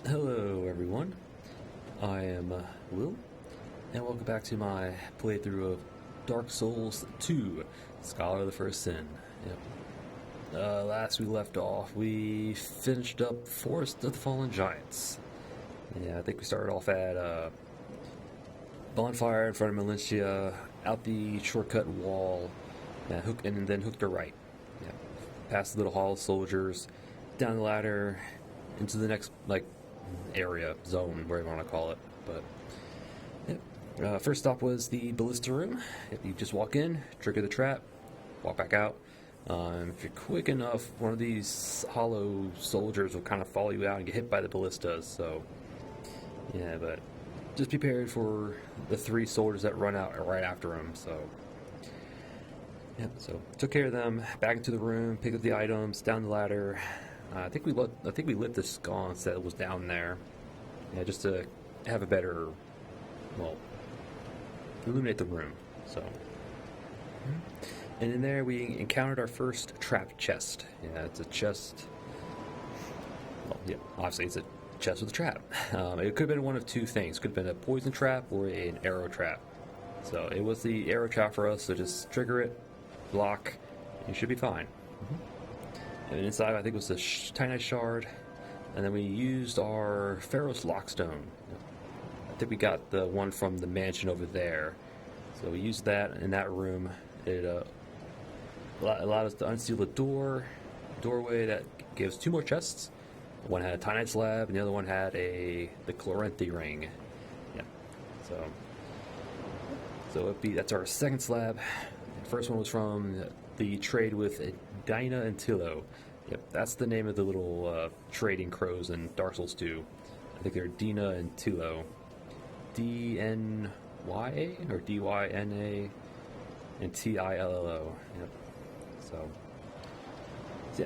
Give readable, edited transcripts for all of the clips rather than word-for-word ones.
Hello everyone, I am Will, and welcome back to my playthrough of Dark Souls 2, Scholar of the First Sin. Last we left off, we finished up Forest of the Fallen Giants. Yeah, I think we started off at bonfire in front of Militia, out the shortcut wall, and then hooked her right. Yeah, past the little hall of soldiers, down the ladder, into the next, area, zone, whatever you want to call it. But first stop was the ballista room. You just walk in, trigger the trap, walk back out. If you're quick enough, one of these hollow soldiers will kind of follow you out and get hit by the ballistas. So yeah, but just be prepared for the three soldiers that run out right after him. So yeah, so took care of them. Back into the room, picked up the items, down the ladder. I think we lit the sconce that was down there, yeah, just to have a better, illuminate the room. So, and in there we encountered our first trap chest. Yeah, it's a chest. Well, yeah, obviously it's a chest with a trap. It could have been one of two things. Could have been a poison trap or an arrow trap. So it was the arrow trap for us. So just trigger it, block, and you should be fine. And inside, I think it was the Titanite shard, and then we used our Pharaoh's Lockstone. I think we got the one from the mansion over there, so we used that in that room. It allowed us to unseal the doorway that gave us two more chests. One had a Titanite slab, and the other one had the Chloranthy ring. Yeah, so that's our second slab. The first one was from the trade with Dinah and Tillo. Yep, that's the name of the little trading crows in Dark Souls 2. I think they're Dina and Tillo. D-N-Y-A or D-Y-N-A and T-I-L-L-O. Yep.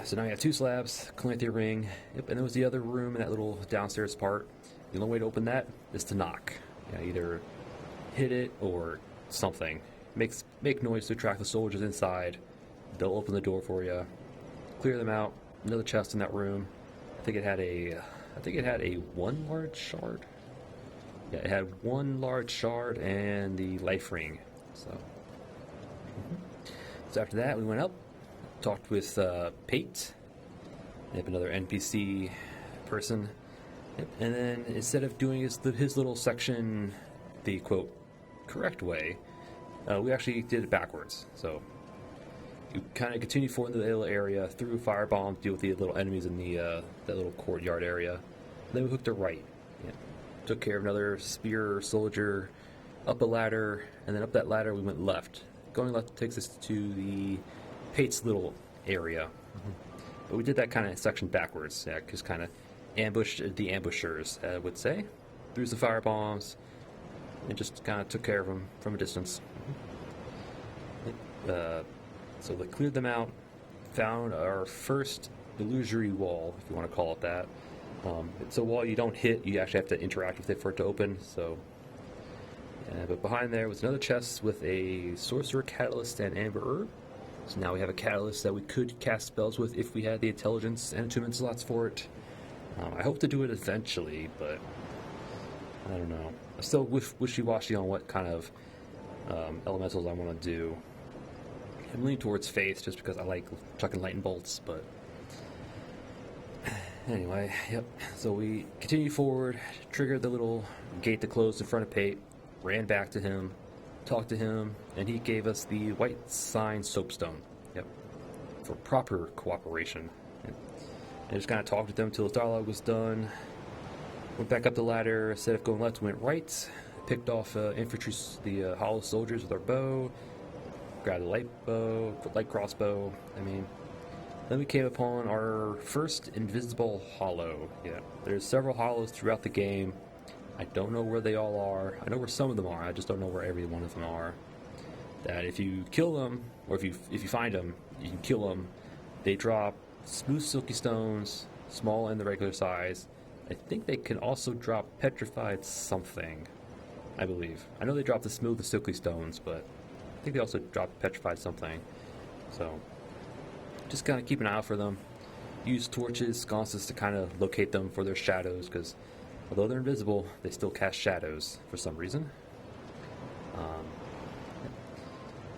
So now we have two slabs, Chloranthy ring. Yep, and there was the other room in that little downstairs part. The only way to open that is to knock. Either hit it or something. Make noise to attract the soldiers inside. They'll open the door for you, clear them out. Another chest in that room. I think it had a one large shard. Yeah, it had one large shard and the life ring. So after that, we went up, talked with Pate, another NPC person. Yep. And then instead of doing his little section the quote correct way, we actually did it backwards. So you kind of continue forward in the little area, through firebombs, deal with the little enemies in that little courtyard area. Then we hooked it right. Yeah. Took care of another spear soldier, up a ladder, and then up that ladder we went left. Going left takes us to the Pate's little area. But we did that kind of section backwards. Yeah, just kind of ambushed the ambushers, I would say. Threw some firebombs, and just kind of took care of them from a distance. So they cleared them out, found our first illusory wall, if you want to call it that. It's a wall you don't hit, you actually have to interact with it for it to open. So, but behind there was another chest with a sorcerer catalyst and amber herb. So now we have a catalyst that we could cast spells with if we had the intelligence and attunement slots for it. I hope to do it eventually, but I don't know. I'm still wishy-washy on what kind of elementals I want to do. I'm leaning towards faith just because I like chucking lightning bolts, but anyway, yep. So we continued forward, triggered the little gate that closed in front of Pate, ran back to him, talked to him, and he gave us the white sign soapstone. Yep. For proper cooperation. And just kind of talked with them until his dialogue was done. Went back up the ladder, instead of going left, went right. Picked off the hollow soldiers with our bow. Grabbed a light crossbow. Then we came upon our first invisible hollow. Yeah, there's several hollows throughout the game. I don't know where they all are. I know where some of them are. I just don't know where every one of them are. That if you kill them, or if you find them, you can kill them. They drop smooth silky stones, small and the regular size. I think they can also drop petrified something. I believe. I know they drop the smooth and silky stones, but I think they also drop petrified something. So just kind of keep an eye out for them. use torches, sconces to kind of locate them for their shadows, because although they're invisible, they still cast shadows for some reason.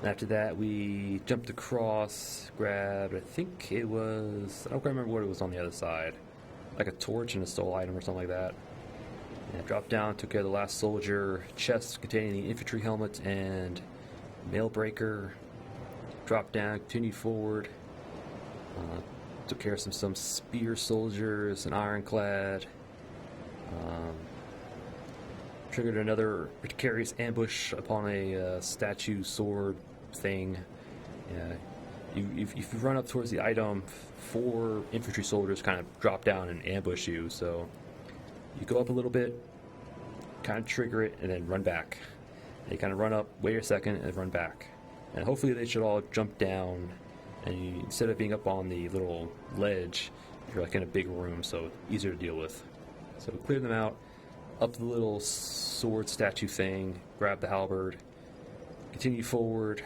After that, we jumped across, grabbed, I think it was, I don't quite remember what it was on the other side, like a torch and a soul item or something like that. And dropped down, took care of the last soldier, chest containing the infantry helmet and mail breaker. Dropped down, continued forward, took care of some spear soldiers, an ironclad. Triggered another precarious ambush upon a statue sword thing. If you run up towards the item, 4 infantry soldiers kind of drop down and ambush you. So you go up a little bit, kind of trigger it, and then run back. And you kind of run up, wait a second, and run back. And hopefully they should all jump down. And you, instead of being up on the little ledge, you're like in a big room, so easier to deal with. So clear them out. Up the little sword statue thing, grab the halberd, continue forward,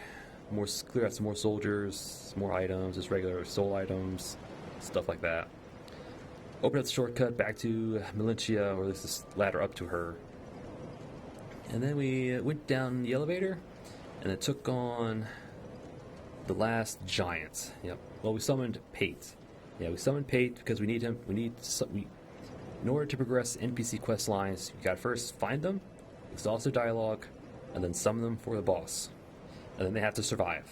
clear out some more soldiers, more items, just regular soul items, stuff like that. Open up the shortcut back to Melentia, or at least this ladder up to her. And then we went down the elevator, and it took on the last giant. Yep. Well, we summoned Pate. Yeah, we summoned Pate because we need him. In order to progress NPC quest lines, you gotta first find them, exhaust their dialogue, and then summon them for the boss. And then they have to survive.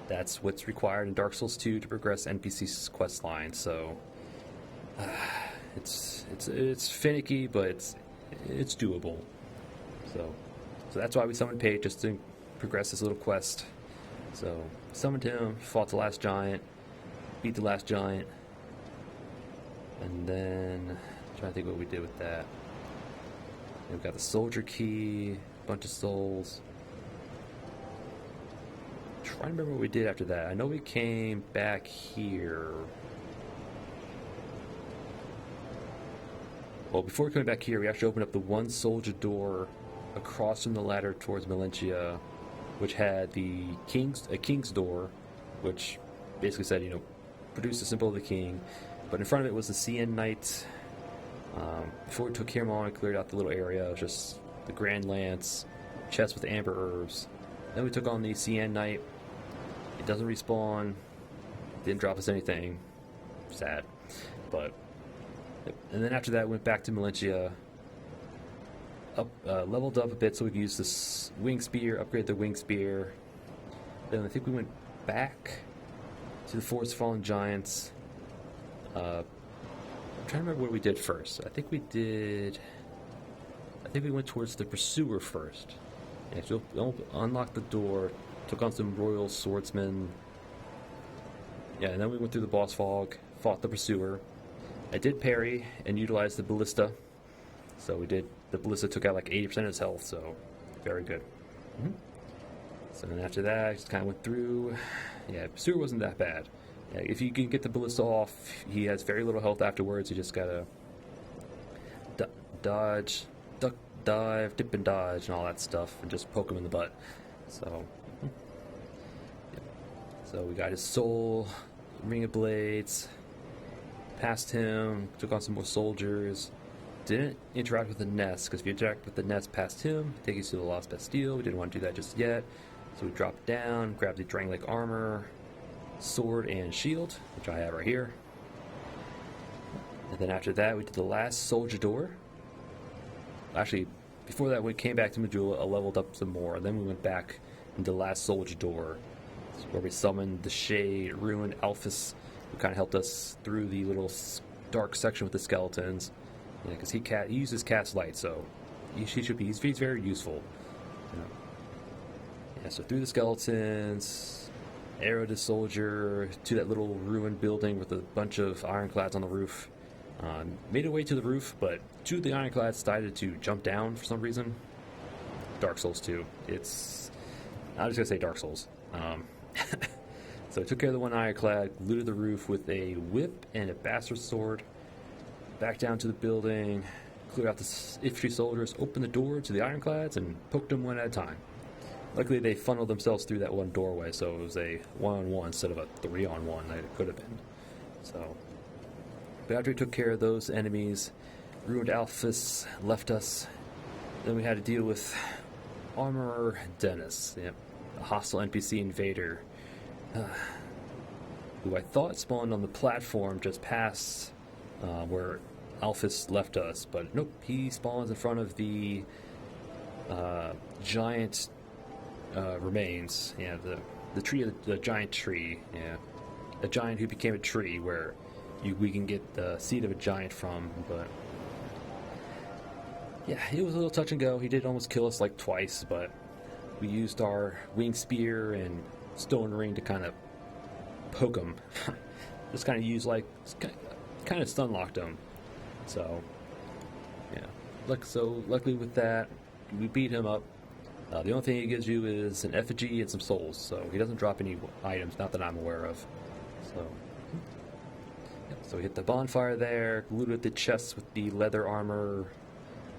That's what's required in Dark Souls 2 to progress NPC's quest lines. So it's finicky, but it's doable. So that's why we summoned Pate, just to progress this little quest. So summoned him, fought the last giant, beat the last giant. And then, I'm trying to think what we did with that. We've got the soldier key, bunch of souls. Trying to remember what we did after that. I know we came back here. Well, before coming back here, we actually opened up the one soldier door across from the ladder towards Melentia, which had a king's door, which basically said, produce the symbol of the king. But in front of it was the CN Knight. Before we took him on and cleared out the little area, it was just the Grand Lance, chest with amber herbs. Then we took on the CN Knight. It doesn't respawn. Didn't drop us anything. Sad. And then after that, went back to Melentia. Leveled up a bit so we could use this wing spear, upgrade the wing spear. Then I think we went back to the Forest Fallen Giants. I'm trying to remember what we did first. I think we went towards the Pursuer first. Yeah, so unlocked the door, took on some Royal Swordsmen. Yeah, and then we went through the boss fog, fought the Pursuer. I did parry and utilized the Ballista. So the Ballista took out like 80% of his health, so very good. Mm-hmm. So then after that, I just kind of went through. Yeah, Pursuer wasn't that bad. If you can get the Ballista off, he has very little health afterwards. You just gotta dodge, duck, dive, dip and dodge, and all that stuff, and just poke him in the butt. So we got his soul, Ring of Blades, passed him, took on some more soldiers. Didn't interact with the nest, because if you interact with the nest past him, it takes you to the Lost Bastille. We didn't want to do that just yet. So we dropped down, grabbed the Drangelic armor, sword and shield, which I have right here. And then after that, we did the last soldier door. Actually, before that, we came back to Majula, leveled up some more, and then we went back into the last soldier door, where we summoned the Shade, Ruined Alphys, who kind of helped us through the little dark section with the skeletons. Because he uses cast light, so he's very useful. Yeah, so through the skeletons, arrowed the soldier to that little ruined building with a bunch of ironclads on the roof. Made a way to the roof, but 2 of the ironclads decided to jump down for some reason. Dark Souls 2. I'm just gonna say Dark Souls. So I took care of the one ironclad, looted the roof with a whip and a bastard sword. Back down to the building, cleared out the infantry soldiers, opened the door to the ironclads, and poked them one at a time. Luckily, they funneled themselves through that one doorway, so it was a 1-on-1 instead of a 3-on-1 that it could have been. So, but after we took care of those enemies, ruined Alphys left us. Then we had to deal with Armorer Dennis, yep, a hostile NPC invader, who I thought spawned on the platform just past where Alphys left us, but nope, he spawns in front of the giant remains. Yeah, the tree of the giant tree. Yeah, a giant who became a tree where we can get the seed of a giant from. But yeah, it was a little touch and go. He did almost kill us like twice, but we used our wing spear and stone ring to kind of poke him. Just kind of use like kind of stun locked him. So yeah, luckily with that, we beat him up. The only thing he gives you is an effigy and some souls, so he doesn't drop any items, not that I'm aware of. So, yeah, so we hit the bonfire there, looted the chests with the leather armor,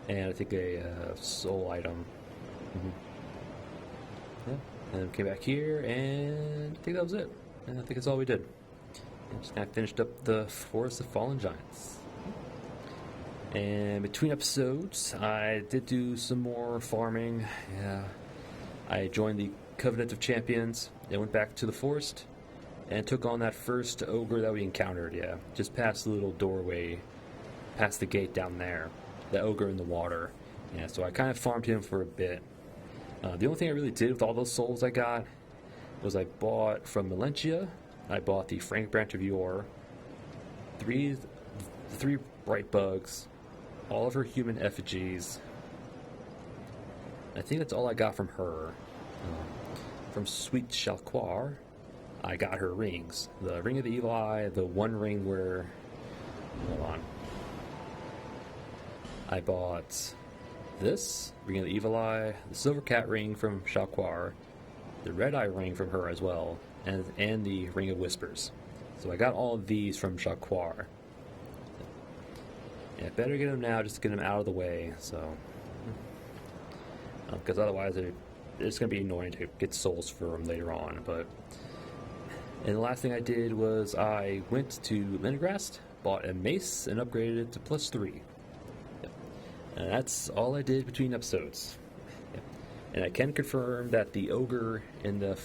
and I think a soul item. Yeah, and came back here, and I think that was it. And I think that's all we did. And just kind of finished up the Forest of Fallen Giants. And between episodes, I did do some more farming. Yeah, I joined the Covenant of Champions and went back to the forest and took on that first ogre that we encountered. Yeah, just past the little doorway, past the gate down there. The ogre in the water. Yeah, so I kind of farmed him for a bit. The only thing I really did with all those souls I got was I bought from Melentia. I bought the Frank Branch of Yore, three bright bugs, all of her human effigies. I think that's all I got from her. From Sweet Shalquar, I got her rings. The Ring of the Evil Eye, the one ring where... Hold on. I bought this, Ring of the Evil Eye, the Silver Cat ring from Shalquar, the Red Eye ring from her as well, and the Ring of Whispers. So I got all of these from Shalquar. Yeah, better get them now just to get them out of the way, so... Because otherwise it's going to be annoying to get souls for them later on, but... And the last thing I did was I went to Lenegrast, bought a mace, and upgraded it to +3. Yep. And that's all I did between episodes. Yep. And I can confirm that the ogre in the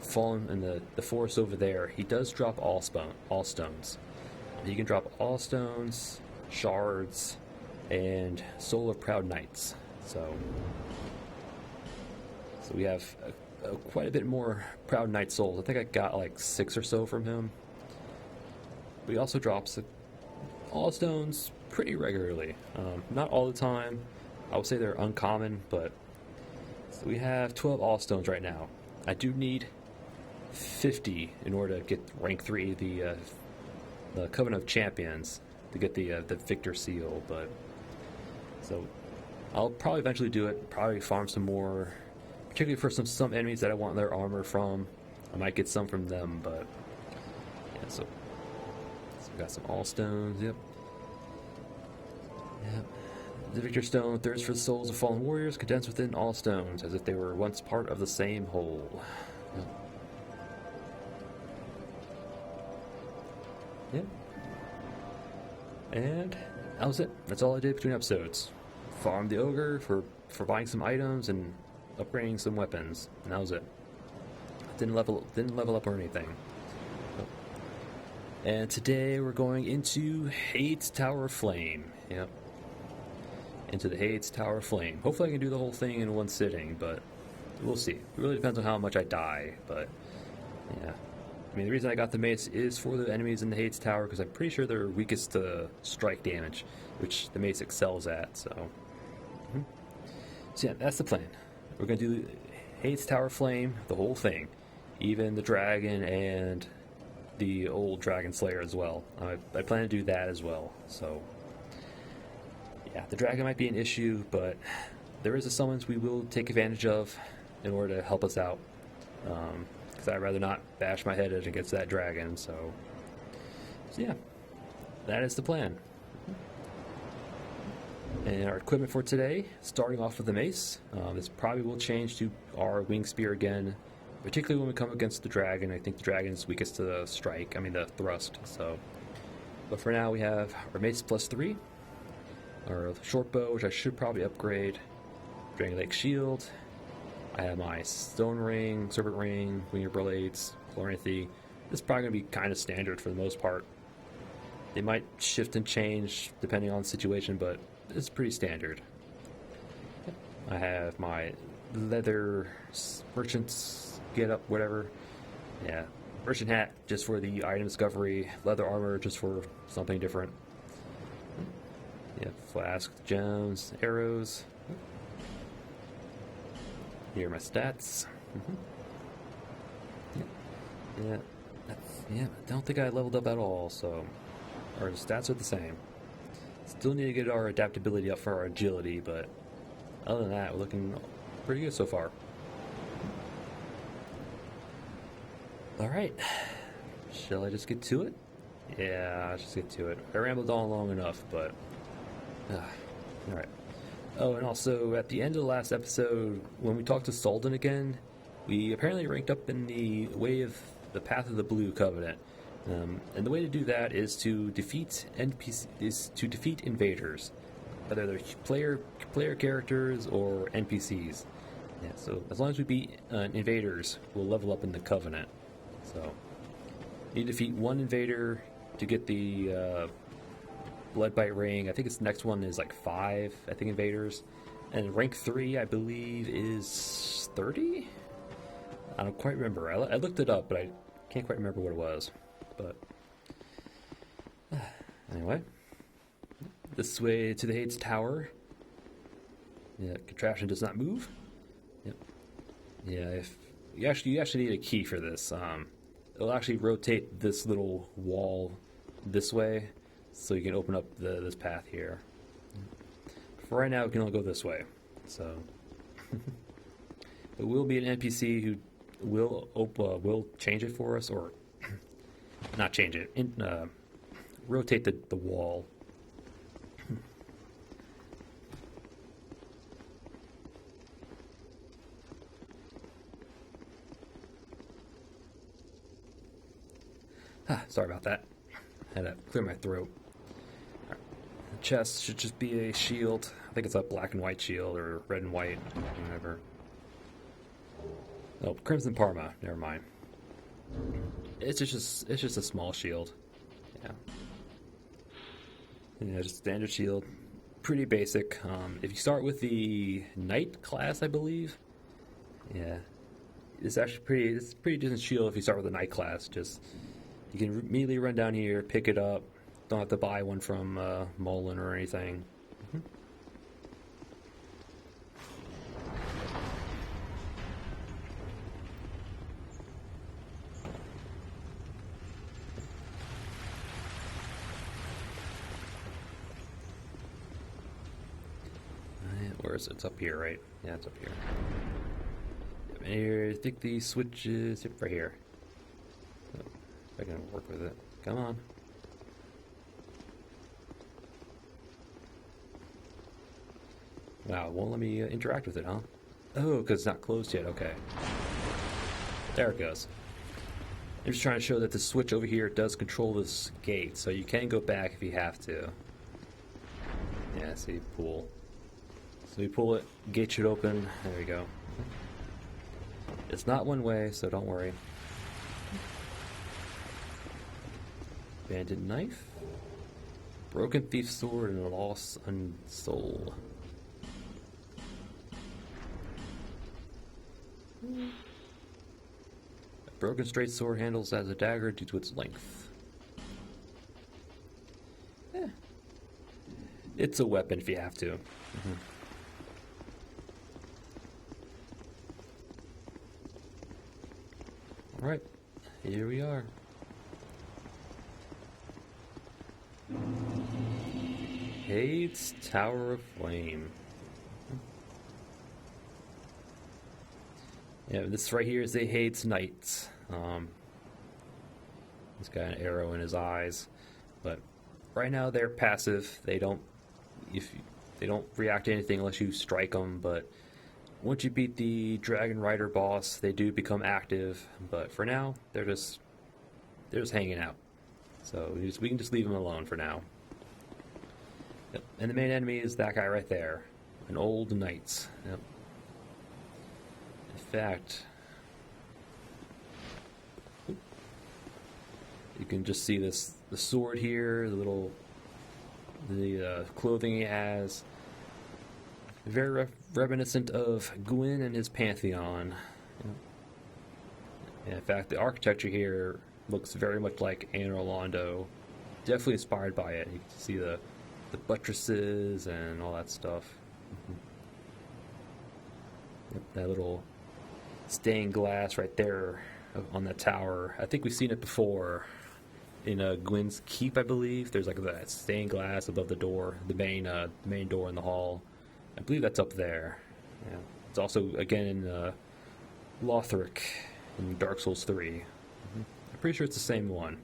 fallen in the forest over there, he does drop all stones. He can drop all stones, shards, and Soul of Proud Knights. So we have quite a bit more Proud Knight souls. I think I got like 6 or so from him. But he also drops all stones pretty regularly. Not all the time. I would say they're uncommon, but so we have 12 all stones right now. I do need 50 in order to get rank 3, the Covenant of Champions, to get the Victor seal. But so I'll probably eventually do it. Probably farm some more, particularly for some enemies that I want their armor from. I might get some from them, but yeah. So we got some all stones. Yep. The Victor Stone, thirst for the souls of fallen warriors, condensed within all stones, as if they were once part of the same whole. Yep. And that was it. That's all I did between episodes. Farmed the ogre for buying some items and upgrading some weapons, and that was it. Didn't level up or anything. And today we're going into Heide's Tower of Flame. Yep. Into the Heide's Tower of Flame. Hopefully I can do the whole thing in one sitting, but we'll see. It really depends on how much I die, but yeah. I mean, the reason I got the mace is for the enemies in the Heide's Tower, because I'm pretty sure they're weakest to strike damage, which the mace excels at, so... So yeah, that's the plan. We're going to do Heide's Tower of Flame, the whole thing. Even the dragon and the old dragon slayer as well. I plan to do that as well, so... Yeah, the dragon might be an issue, but there is a summons we will take advantage of in order to help us out. Because I'd rather not bash my head against that dragon, so yeah, that is the plan. And our equipment for today, starting off with the mace. This probably will change to our wing spear again particularly when we come against the dragon. I think the dragon's weakest to the strike, I mean the thrust, so. But for now we have our mace +3, our short bow, which I should probably upgrade, Drangelic shield, I have my stone ring, serpent ring, winger blades, chloranthy. This is probably going to be kind of standard for the most part. They might shift and change depending on the situation, but it's pretty standard. I have my leather merchant's get up, whatever. Yeah, merchant hat just for the item discovery, leather armor just for something different. Yeah, flask, gems, arrows. Here are my stats. Yeah, I don't think I leveled up at all, so our stats are the same. Still need to get our adaptability up for our agility, but other than that, we're looking pretty good so far. Alright, shall I just get to it? Yeah, I'll just get to it. I rambled on long enough, but alright. Oh, and also, at the end of the last episode, when we talked to Salden again, we apparently ranked up in the way of the Path of the Blue Covenant. And the way to do that is to defeat invaders, whether they're player characters or NPCs. Yeah, so as long as we beat invaders, we'll level up in the Covenant. So, you need to defeat one invader to get the Bloodbite ring. I think the next one is like 5, I think, invaders. And rank 3, I believe, is 30? I don't quite remember. I looked it up, but I can't quite remember what it was. But anyway, this way to the Heide's tower. Yeah, contraption does not move. Yep. Yeah, if you actually need a key for this. It'll actually rotate this little wall this way, so you can open up this path here. For right now, we can only go this way. So, it will be an NPC who will change it for us, or not change it, rotate the wall. Sorry about that. Had to clear my throat. Right. The chest should just be a shield. I think it's a black and white shield, or red and white, whatever. Oh, Crimson Parma. Never mind. It's just a small shield. Yeah, just standard shield. Pretty basic. If you start with the Knight class, I believe. Yeah, it's actually it's a pretty decent shield if you start with the Knight class. Just you can immediately run down here, pick it up. Don't have to buy one from Mullen or anything. Where is it? It's up here, right? Yeah, it's up here. And here, I think the switch is right here. So, if I can work with it. Come on. Wow, it won't let me interact with it, huh? Oh, because it's not closed yet. Okay. There it goes. I'm just trying to show that the switch over here does control this gate, so you can go back if you have to. Yeah, see, pull. So we pull it, gate should open. There we go. It's not one way, so don't worry. Banded knife, broken thief sword, and a lost soul. A broken straight sword handles as a dagger due to its length. It's a weapon if you have to. Alright, here we are. Heide's Tower of Flame. Yeah, this right here is the Heide's Knights. He's got an arrow in his eyes, but right now they're passive. They don't react to anything unless you strike them. But once you beat the Dragonrider boss, they do become active, but for now, they're just hanging out. So we can just leave them alone for now. Yep. And the main enemy is that guy right there, an old knight. Yep. In fact, you can just see the sword here, the clothing he has. Very reminiscent of Gwyn and his pantheon. Yeah, in fact, the architecture here looks very much like Anor Londo. Definitely inspired by it. You can see the buttresses and all that stuff. Yep, that little stained glass right there on that tower. I think we've seen it before in Gwyn's Keep, I believe. There's like that stained glass above the door, the main door in the hall. I believe that's up there. Yeah. It's also, again, in Lothric in Dark Souls 3. I'm pretty sure it's the same one.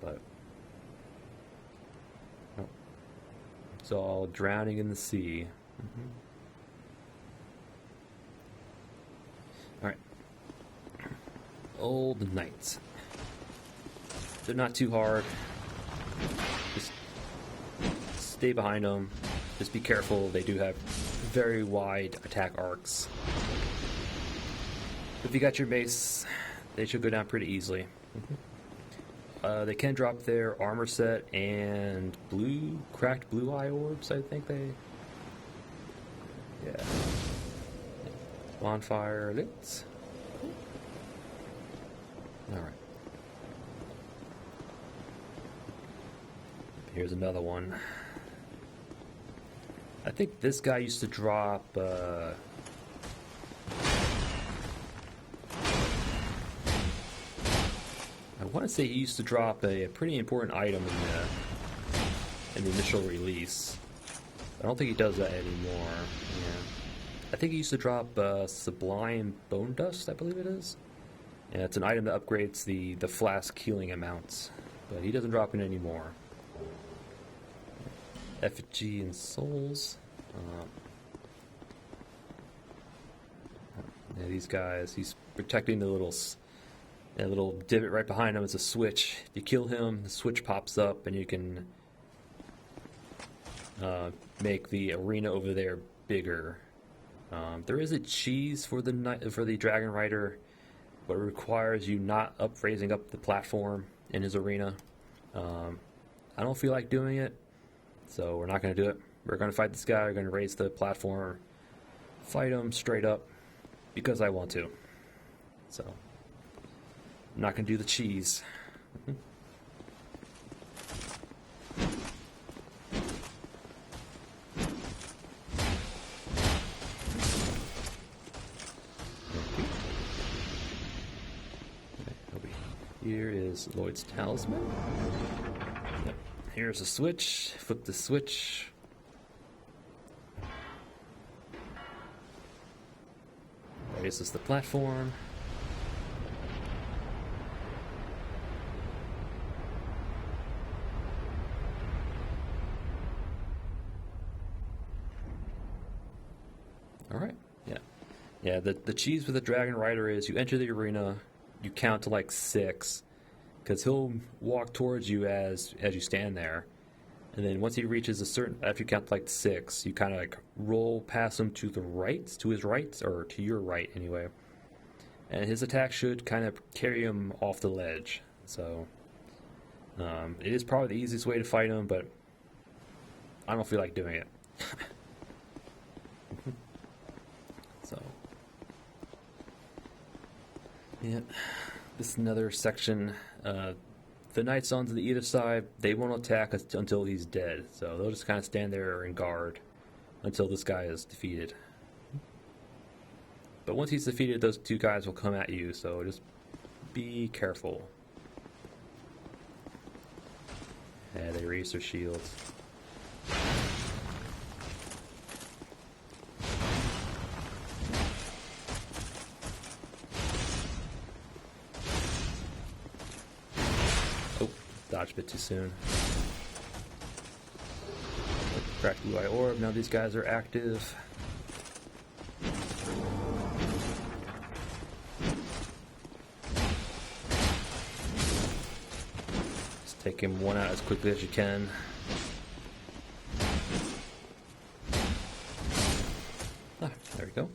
But oh. It's all drowning in the sea. Alright. Old knights. They're not too hard. Just stay behind them. Just be careful, they do have very wide attack arcs. If you got your mace, they should go down pretty easily. They can drop their armor set and cracked blue eye orbs, I think they... Yeah. Bonfire lit. Alright. Here's another one. I think this guy used to drop, I want to say he used to drop a pretty important item in the initial release. I don't think he does that anymore. Yeah. I think he used to drop Sublime Bone Dust, I believe it is. And it's an item that upgrades the flask healing amounts, but he doesn't drop it anymore. Effigy and souls. Yeah, these guys. He's protecting the little divot right behind him. It's a switch. If you kill him, the switch pops up, and you can make the arena over there bigger. There is a cheese for the Dragonrider, but it requires you not raising up the platform in his arena. I don't feel like doing it. So we're not going to do it. We're going to fight this guy. We're going to raise the platform, fight him straight up, because I want to. So I'm not going to do the cheese. Over here is Lloyd's Talisman. Yep. Here's a switch. Flip the switch. Raises the platform. All right. Yeah. The cheese with the Dragonrider is you enter the arena, you count to like 6, because he'll walk towards you as you stand there, and then once he reaches a certain, after you count to like 6, you kind of like roll past him to his right, or to your right anyway, and his attack should kind of carry him off the ledge. So it is probably the easiest way to fight him, but I don't feel like doing it. So yeah, this is another section. The knights on to the either side, they won't attack until he's dead, so they'll just kind of stand there and guard until this guy is defeated. But once he's defeated, those two guys will come at you, so just be careful. Yeah, they raise their shields. Dodged a bit too soon. Cracked blue eye orb. Now these guys are active. Take him one out as quickly as you can. Ah, there we go.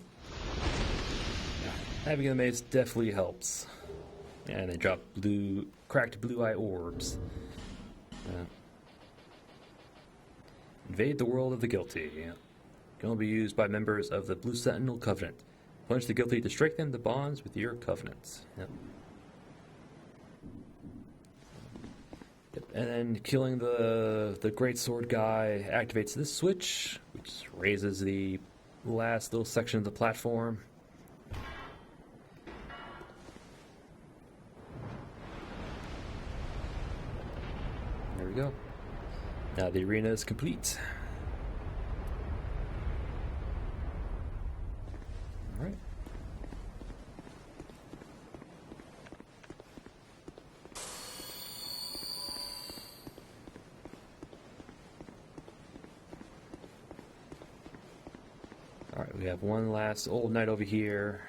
Having a mace definitely helps. And they drop cracked blue eye orbs. Invade the world of the guilty. Can only be used by members of the Blue Sentinel Covenant. Punish the guilty to strengthen the bonds with your covenants. Yep. And then killing the Great Sword guy activates this switch, which raises the last little section of the platform. There we go. Now the arena is complete. Alright. Alright, we have one last old knight over here.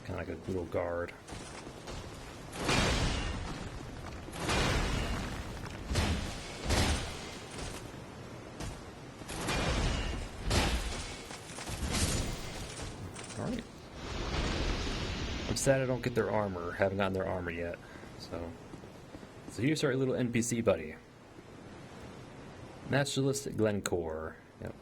Kind of like a little guard. Alright. I'm sad I don't get their armor. Haven't gotten their armor yet. So here's our little NPC buddy. Naturalist Glencore. Yep.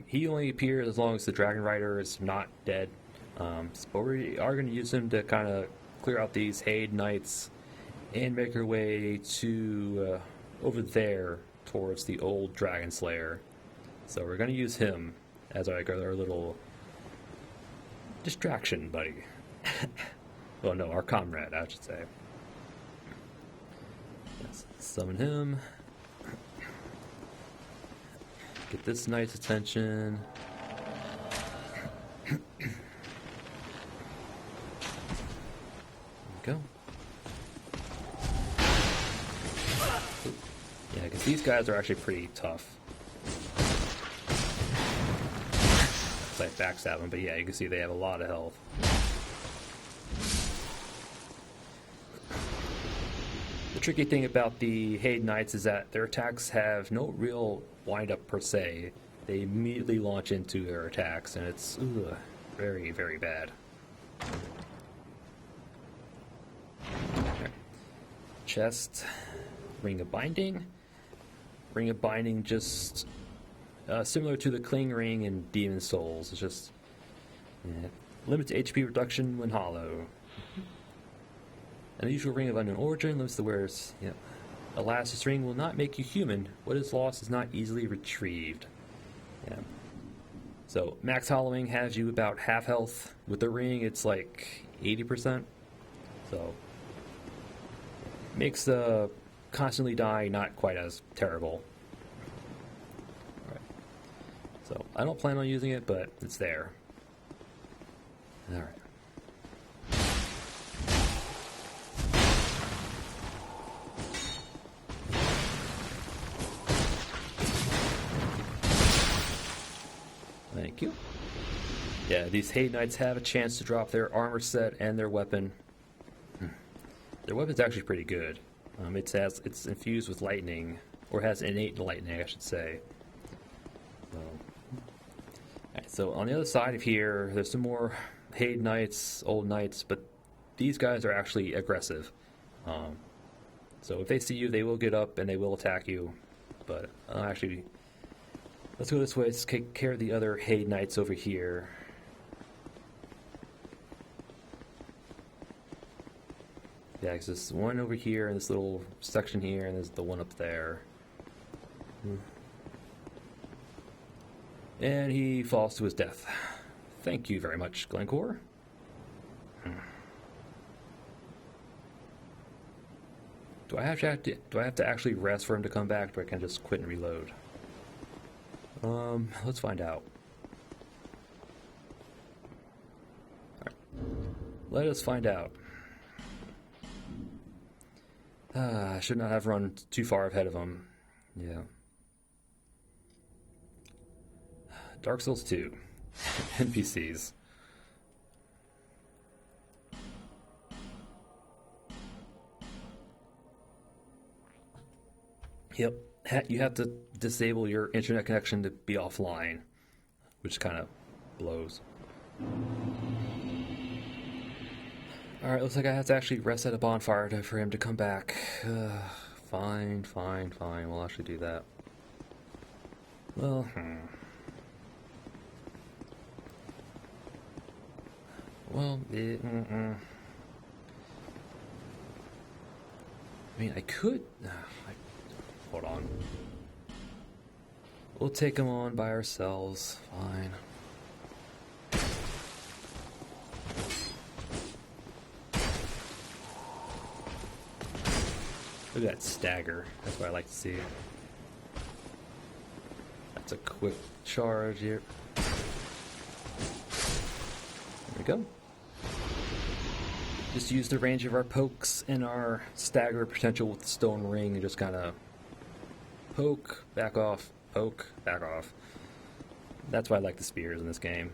He only appears as long as the Dragonrider is not dead. But we are going to use him to kind of clear out these Heide Knights and make our way to over there towards the old Dragon Slayer. So we're going to use him as our little distraction buddy. Well, no, our comrade, I should say. Yes, summon him. Get this knight's attention. There we go. Yeah, because these guys are actually pretty tough. It's like backstab them, but yeah, you can see they have a lot of health. The tricky thing about the Heide Knights is that their attacks have no real wind-up per se. They immediately launch into their attacks, and it's very, very bad. Okay. Chest, Ring of Binding. Ring of Binding just similar to the Cling Ring in Demon Souls. It's just limits HP reduction when hollow. An unusual Ring of Unknown Origin limits the wearer's. Alas, this ring will not make you human. What is lost is not easily retrieved. Yeah. So max hollowing has you about half health. With the ring, it's like 80%. So makes constantly dying not quite as terrible. All right. So I don't plan on using it, but it's there. All right. Thank you. Yeah, these Heide Knights have a chance to drop their armor set and their weapon. Their weapon's actually pretty good. It's infused with lightning, or has innate lightning, I should say. So on the other side of here, there's some more Heide Knights, old knights, but these guys are actually aggressive. So if they see you, they will get up and they will attack you. But actually, let's go this way. Let's take care of the other Heide Knights over here. Yeah, because there's one over here in this little section here, and there's the one up there. And he falls to his death. Thank you very much, Glencore. Do I have to actually rest for him to come back, or I can just quit and reload? Let's find out. Alright. Let us find out. I should not have run too far ahead of him. Yeah. Dark Souls 2. NPCs. Yep. You have to disable your internet connection to be offline, which kind of blows. Alright, looks like I have to actually rest at a bonfire for him to come back. Fine. We'll actually do that. Well, Well, I mean, I could... hold on. We'll take him on by ourselves. Fine. Look at that stagger. That's what I like to see. That's a quick charge here. There we go. Just use the range of our pokes and our stagger potential with the stone ring and just kind of poke, back off, poke, back off. That's why I like the spears in this game.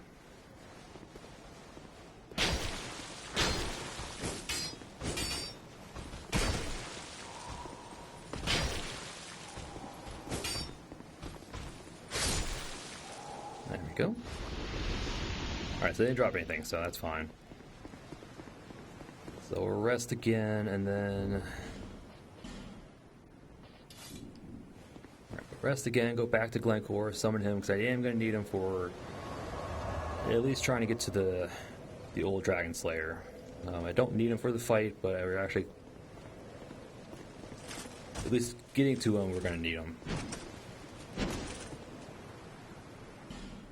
There we go. Alright, so they didn't drop anything, so that's fine. So we'll rest again, and then... Rest again, go back to Glencore, summon him, because I am going to need him for at least trying to get to the old Dragon Slayer. I don't need him for the fight, but we're actually... At least getting to him, we're going to need him.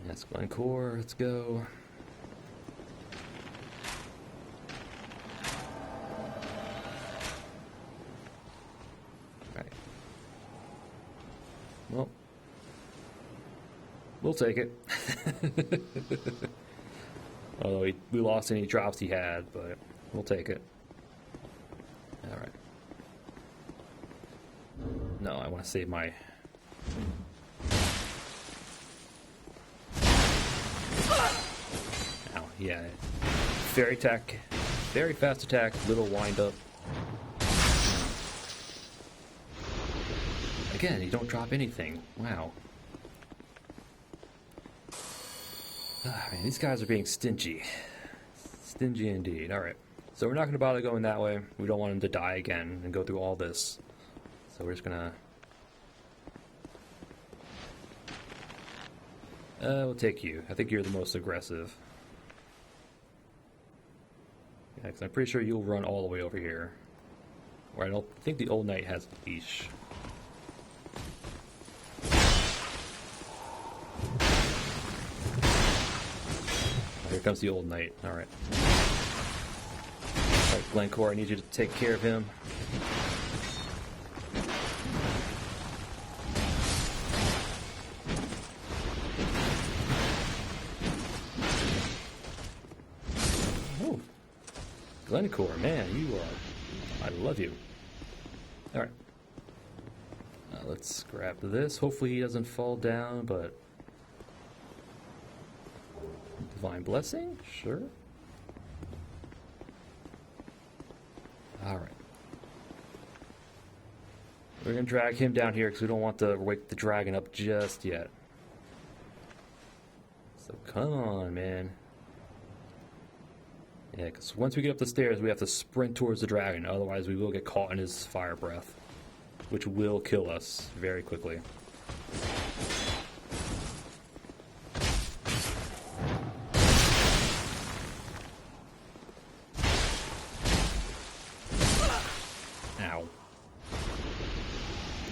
Yes, Glencore, let's go. Well, we'll take it. Although we lost any drops he had, but we'll take it. Alright. No, I want to save my... Ow, yeah. Very fast attack, little wind up. Again, you don't drop anything. Wow. Man, these guys are being stingy. Stingy indeed. Alright. So we're not going to bother going that way. We don't want him to die again and go through all this. So we're just going to... we'll take you. I think you're the most aggressive. Yeah, because I'm pretty sure you'll run all the way over here. Or I don't think the old knight has a leash. Here comes the old knight. Alright. Alright, Glencore, I need you to take care of him. Oh. Glencore, man, you are... I love you. Alright. Let's grab this. Hopefully he doesn't fall down, but... Divine Blessing? Sure. Alright. We're going to drag him down here because we don't want to wake the dragon up just yet. So come on, man. Yeah, because once we get up the stairs, we have to sprint towards the dragon. Otherwise, we will get caught in his fire breath, which will kill us very quickly.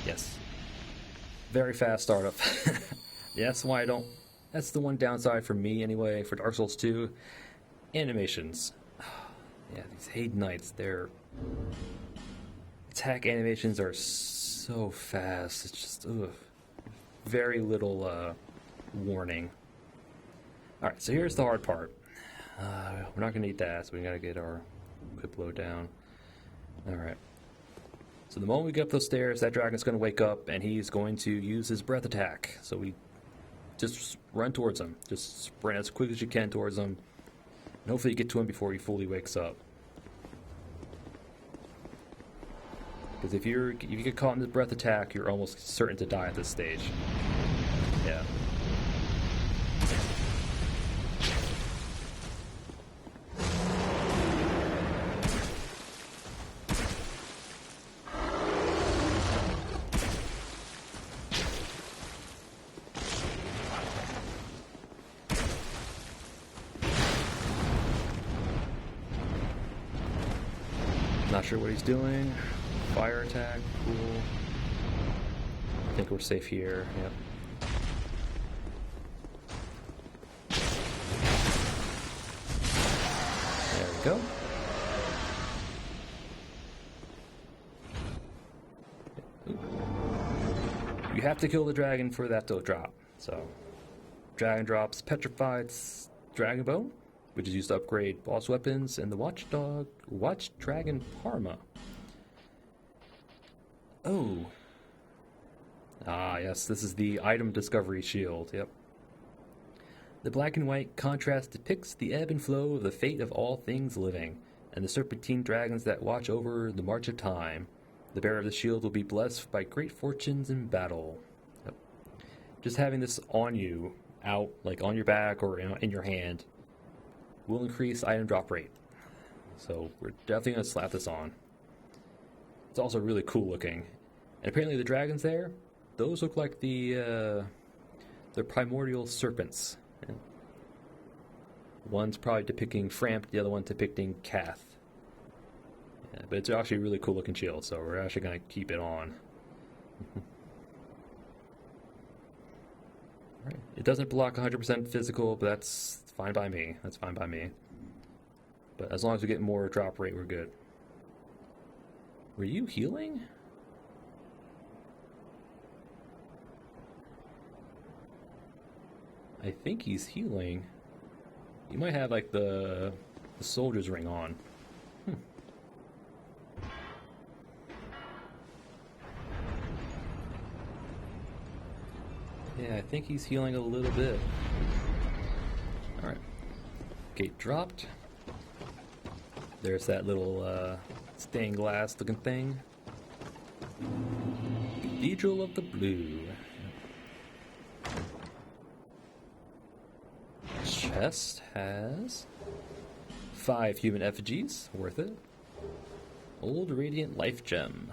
Yes. Very fast startup. Yeah, that's why I don't... That's the one downside for me, anyway, for Dark Souls 2. Animations. Yeah, these Heide Knights, their attack animations are so fast. It's just, ugh. Very little warning. Alright, so here's the hard part. We're not going to need that, so we got to get our equip load down. Alright. So the moment we get up those stairs, that dragon's going to wake up, and he's going to use his breath attack. So we just run towards him. Just sprint as quick as you can towards him. And hopefully you get to him before he fully wakes up. Because if you get caught in the breath attack, you're almost certain to die at this stage. Yeah. Not sure what he's doing. Fire attack, cool. I think we're safe here, yep. There we go. You have to kill the dragon for that to drop. So, dragon drops Petrified Dragon Bone, which is used to upgrade boss weapons, and the Watch Dragon Parma. Oh. Ah, yes, this is the item discovery shield, yep. The black and white contrast depicts the ebb and flow of the fate of all things living, and the serpentine dragons that watch over the march of time. The bearer of the shield will be blessed by great fortunes in battle. Yep. Just having this on you, out, like on your back or in your hand, will increase item drop rate. So we're definitely going to slap this on. It's also really cool looking. And apparently the dragons there, those look like the primordial serpents. Yeah. One's probably depicting Framp, the other one depicting Kath. Yeah, but it's actually a really cool looking shield, so we're actually going to keep it on. Right. It doesn't block 100% physical, but that's fine by me. That's fine by me. But as long as we get more drop rate, we're good. Were you healing? I think he's healing. He might have like the soldier's ring on. Yeah, I think he's healing a little bit. Alright. Gate dropped. There's that little stained glass looking thing. Cathedral of the Blue. Chest has 5 human effigies, worth it. Old Radiant Life Gem.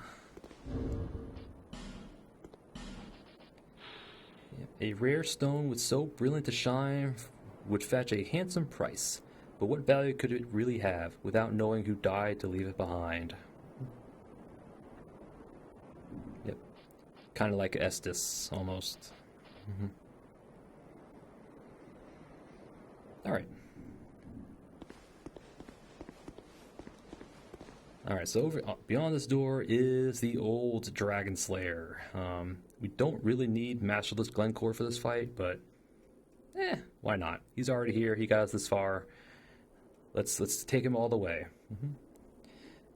A rare stone with so brilliant to shine would fetch a handsome price, but what value could it really have without knowing who died to leave it behind? Yep. Kind of like Estus, almost. Alright. Alright, so beyond this door is the old Dragon Slayer. We don't really need Masterless Glencore for this fight, but why not? He's already here. He got us this far. Let's take him all the way.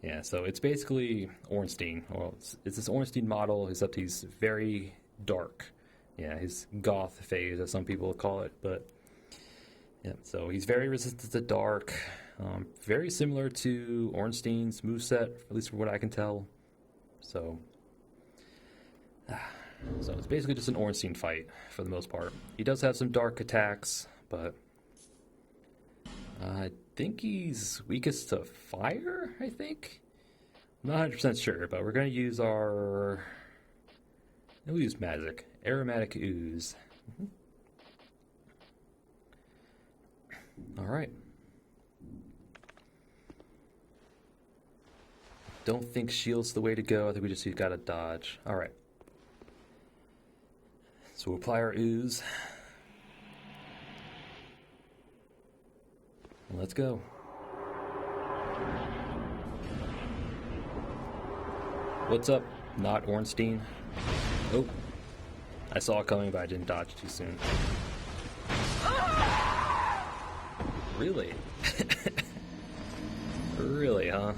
Yeah, so it's basically Ornstein. Well, it's this Ornstein model, except he's very dark. Yeah, his goth phase, as some people call it, but yeah, so he's very resistant to dark. Very similar to Ornstein's moveset, at least from what I can tell. So it's basically just an Ornstein fight for the most part. He does have some dark attacks, but I think he's weakest to fire, I think? I'm not 100% sure, but we're going to use we'll use magic. Aromatic Ooze. Alright. Don't think shield's the way to go. I think we just gotta dodge. Alright. So we'll apply our ooze. And let's go. What's up? Not Ornstein. Oh. I saw it coming, but I didn't dodge too soon. Really? Really, huh?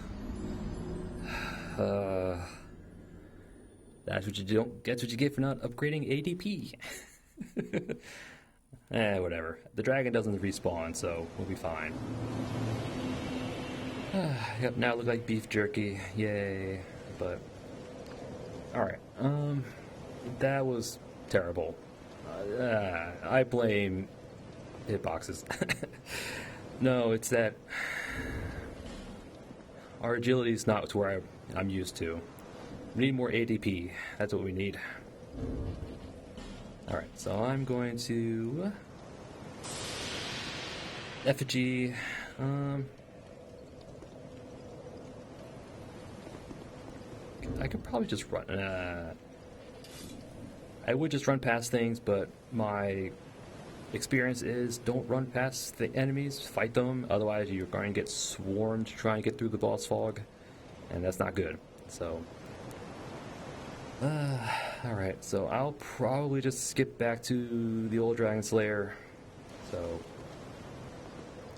That's what you don't. That's what you get for not upgrading ADP. Whatever. The dragon doesn't respawn, so we'll be fine. Yep, now it looks like beef jerky. Yay. But Alright, that was terrible. I blame hitboxes. No, it's that our agility is not to where I'm used to. We need more ADP. That's what we need. Alright, so I'm going to effigy. I could probably just run. I would just run past things, but my experience is don't run past the enemies, fight them, otherwise you're going to get swarmed trying to get through the boss fog, and that's not good. So, alright, so I'll probably just skip back to the old Dragon Slayer. So,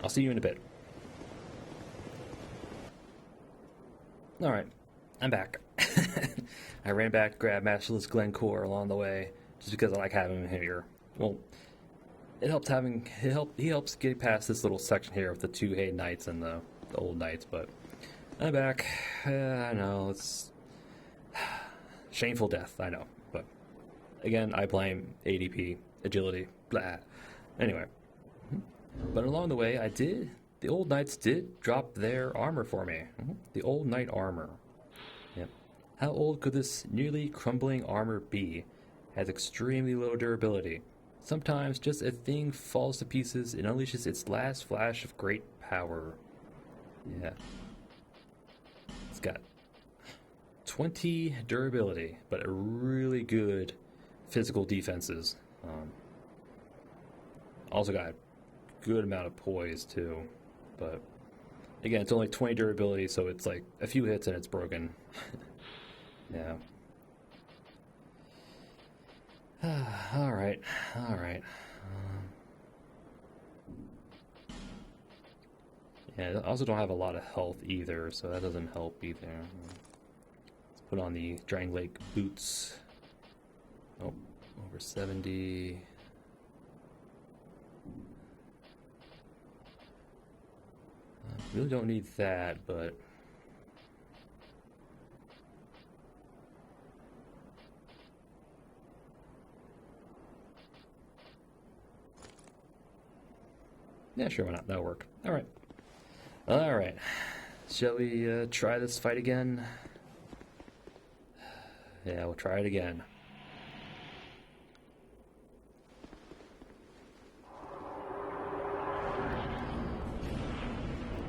I'll see you in a bit. Alright, I'm back. I ran back to grab Masterless Glencore along the way, just because I like having him here. Well, he helps get past this little section here with the two Heide Knights and the old Knights, but I'm back. I know, it's shameful death, I know, but again, I blame ADP, agility, blah. Anyway, but along the way, the old Knights did drop their armor for me. The old Knight armor. Yep. How old could this nearly crumbling armor be? Has extremely low durability. Sometimes just a thing falls to pieces and unleashes its last flash of great power. Yeah. It's got 20 durability, but a really good physical defenses. Also got a good amount of poise too, but again, it's only 20 durability, so it's like a few hits and it's broken. Yeah. Alright. Yeah, I also don't have a lot of health either, so that doesn't help either. Let's put on the Drangelic boots. Oh, over 70. Really don't need that, but yeah, sure, why not? That'll work. Alright. Alright. Shall we try this fight again? Yeah, we'll try it again.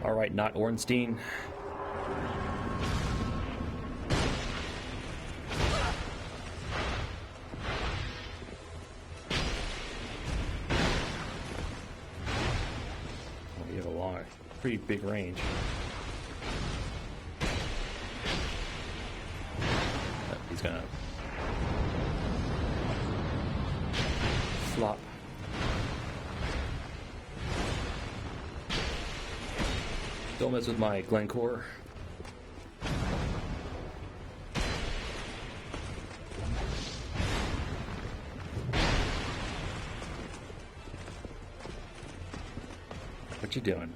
Alright, not Ornstein. Oh, you have a long, pretty big range. Oh, he's gonna flop. Don't mess with my Glencore. What you doing?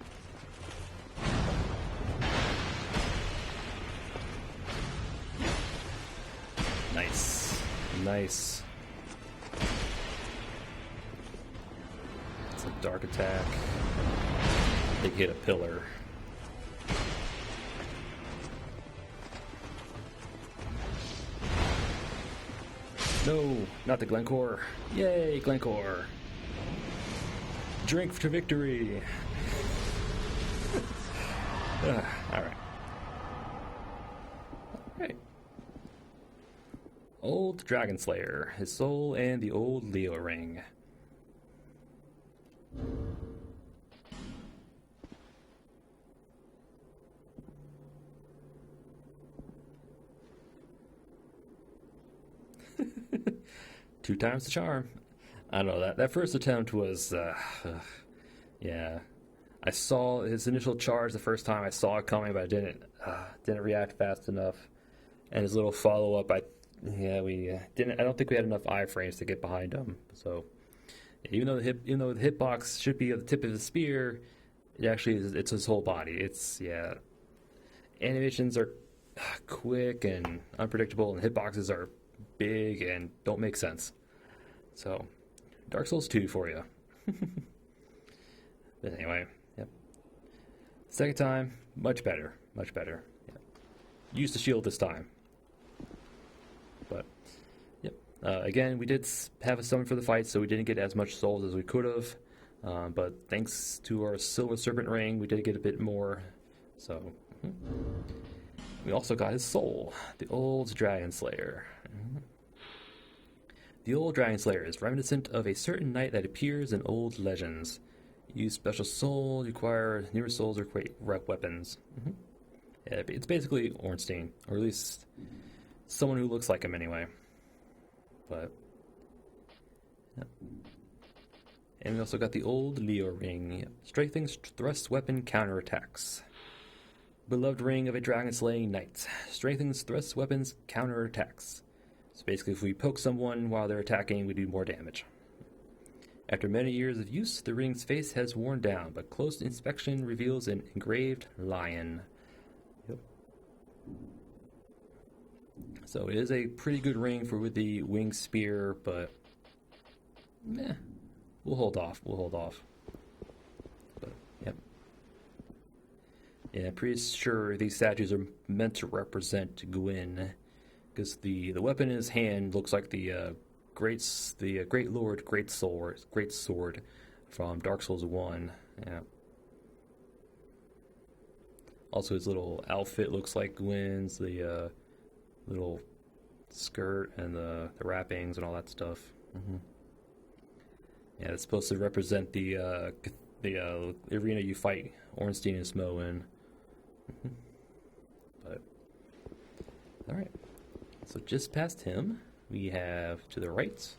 Nice. Nice. It's a dark attack. They hit a pillar. No, not the Glencore. Yay, Glencore. Drink to victory. Alright. Alright. Old Dragon Slayer, his soul, and the old Leo ring. Two times the charm. I don't know, that first attempt was, yeah. I saw his initial charge the first time I saw it coming, but I didn't react fast enough. And his little follow-up, I don't think we had enough iframes to get behind him. So, even though the hitbox should be at the tip of the spear, it actually is, it's his whole body. It's, yeah. Animations are quick and unpredictable, and hitboxes are big and don't make sense. So, Dark Souls 2 for you. But anyway, yep. Second time, much better, much better. Yep. Use the shield this time. But, yep. Again, we did have a summon for the fight, so we didn't get as much souls as we could have. But thanks to our Silver Serpent Ring, we did get a bit more. So, we also got his soul, the old Dragon Slayer. The old Dragon Slayer is reminiscent of a certain knight that appears in old legends. Use special soul, require newer souls or create weapons. Yeah, it's basically Ornstein, or at least someone who looks like him anyway. But, yeah. And we also got the old Leo ring. Strengthens thrust weapon counterattacks. Beloved ring of a dragon slaying knight. Strengthens thrust weapons counterattacks. So basically, if we poke someone while they're attacking, we do more damage. After many years of use, the ring's face has worn down, but close inspection reveals an engraved lion. Yep. So it is a pretty good ring with the wing spear, but we'll hold off. But yep. Yeah, I'm pretty sure these statues are meant to represent Gwyn, because the weapon in his hand looks like the Great Lord, Great Sword from Dark Souls 1. Yeah. Also, his little outfit looks like Gwyn's, the little skirt and the wrappings and all that stuff. Yeah, it's supposed to represent the arena you fight Ornstein and Smo in. But all right. So just past him, we have to the right.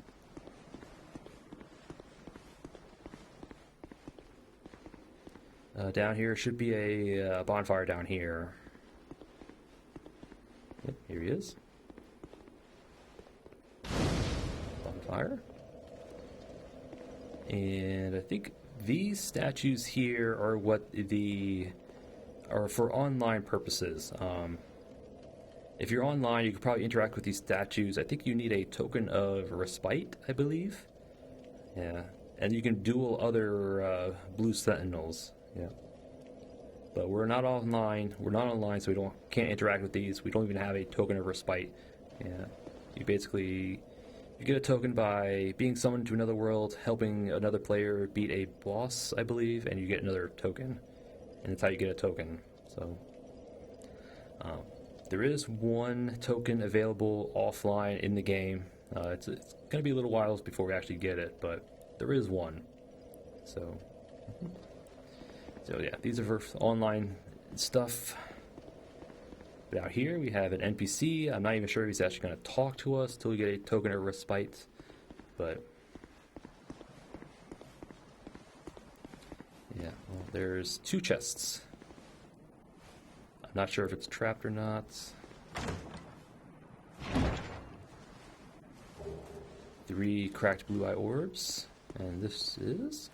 Down here should be a bonfire down here. Yep, here he is. Bonfire. And I think these statues here are are for online purposes. If you're online, you can probably interact with these statues. I think you need a token of respite, I believe. Yeah, and you can duel other blue sentinels. Yeah, but we're not online. So we can't interact with these. We don't even have a token of respite. Yeah, you get a token by being summoned to another world, helping another player beat a boss, I believe, and you get another token, and that's how you get a token. So. There is one token available offline in the game. It's going to be a little while before we actually get it, but there is one. So yeah, these are for online stuff. But out here we have an NPC. I'm not even sure if he's actually going to talk to us till we get a token of respite. But yeah, well, there's 2 chests. Not sure if it's trapped or not. 3 cracked blue eye orbs. And this is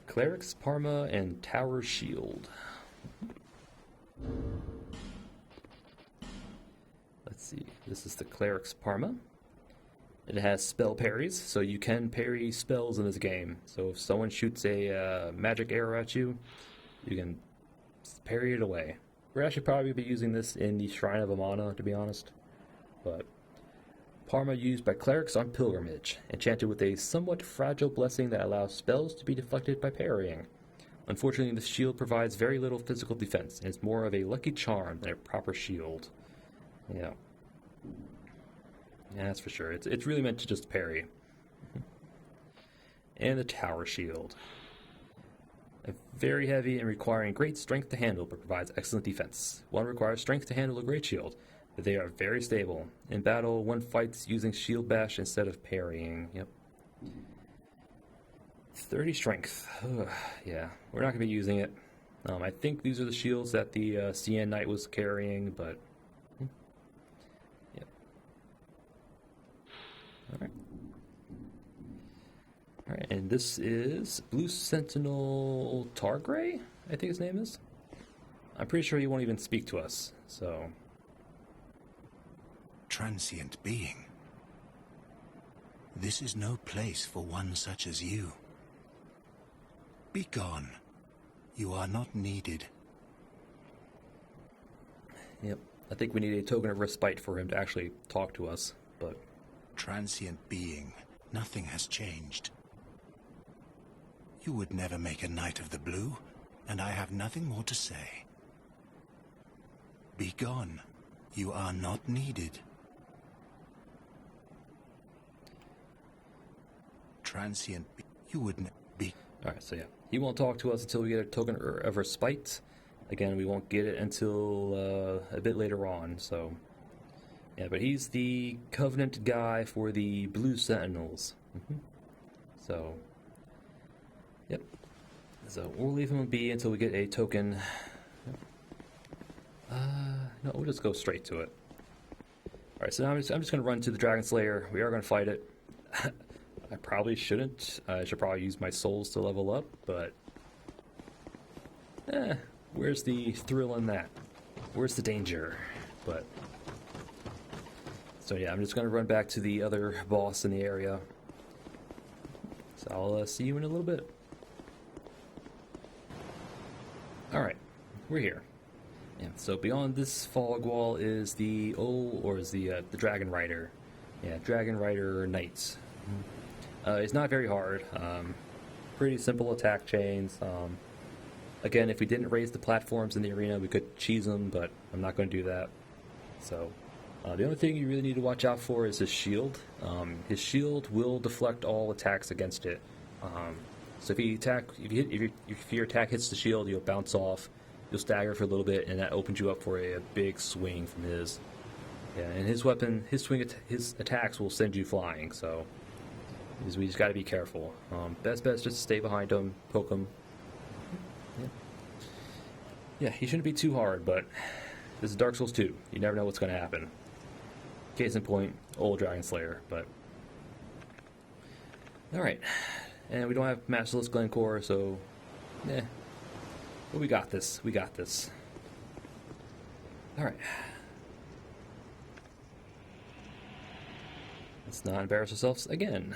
Cleric's Parma and Tower Shield. Let's see. This is the Cleric's Parma. It has spell parries, so you can parry spells in this game. So if someone shoots a magic arrow at you, you can parry it away. We're actually probably be using this in the Shrine of Amana, to be honest. But Parma used by clerics on pilgrimage, enchanted with a somewhat fragile blessing that allows spells to be deflected by parrying. Unfortunately, the shield provides very little physical defense, and is more of a lucky charm than a proper shield. Yeah. Yeah, that's for sure. It's really meant to just parry. And the Tower Shield. Very heavy and requiring great strength to handle, but provides excellent defense. One requires strength to handle a great shield, but they are very stable. In battle, one fights using shield bash instead of parrying. Yep. 30 strength. Ugh, yeah, we're not going to be using it. I think these are the shields that the CN Knight was carrying, but... Yep. Alright, and this is Blue Sentinel Targray, I think his name is. I'm pretty sure he won't even speak to us, so... Transient being. This is no place for one such as you. Be gone. You are not needed. Yep, I think we need a token of respite for him to actually talk to us, but... Transient being. Nothing has changed. You would never make a Knight of the Blue, and I have nothing more to say. Be gone. You are not needed. Transient you wouldn't be... Alright, so yeah. He won't talk to us until we get a token of respite. Again, we won't get it until a bit later on, so... Yeah, but he's the Covenant guy for the Blue Sentinels. So... Yep. So we'll leave him be until we get a token. No, we'll just go straight to it. Alright, so now I'm just going to run to the Dragon Slayer. We are going to fight it. I probably shouldn't. I should probably use my souls to level up, but... where's the thrill in that? Where's the danger? But... So yeah, I'm just going to run back to the other boss in the area. So I'll see you in a little bit. Alright, we're here. Yeah, so beyond this fog wall is the Dragonrider. Yeah, Dragonrider Knights. It's not very hard. Pretty simple attack chains. Again, if we didn't raise the platforms in the arena, we could cheese them, but I'm not going to do that. So, the only thing you really need to watch out for is his shield. His shield will deflect all attacks against it. So if your attack hits the shield, you'll bounce off, you'll stagger for a little bit, and that opens you up for a big swing from his. Yeah, and his weapon, his attacks will send you flying. So we just got to be careful. Best bet is just stay behind him, poke him. Yeah, he shouldn't be too hard, but this is Dark Souls 2. You never know what's going to happen. Case in point, old Dragon Slayer, but... Alright. And we don't have Masterless Glencore, so... But we got this. We got this. Alright. Let's not embarrass ourselves again.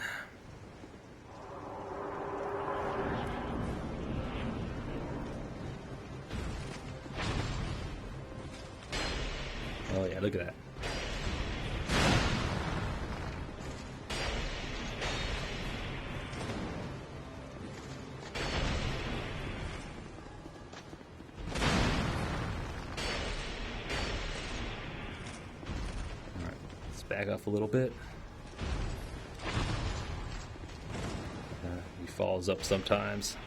Oh yeah, look at that. Alright, let's back off a little bit. He falls up sometimes.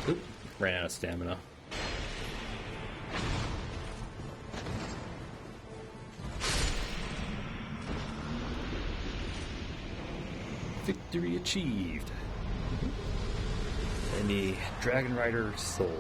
Oop, ran out of stamina. Victory achieved. And the Dragonrider soul.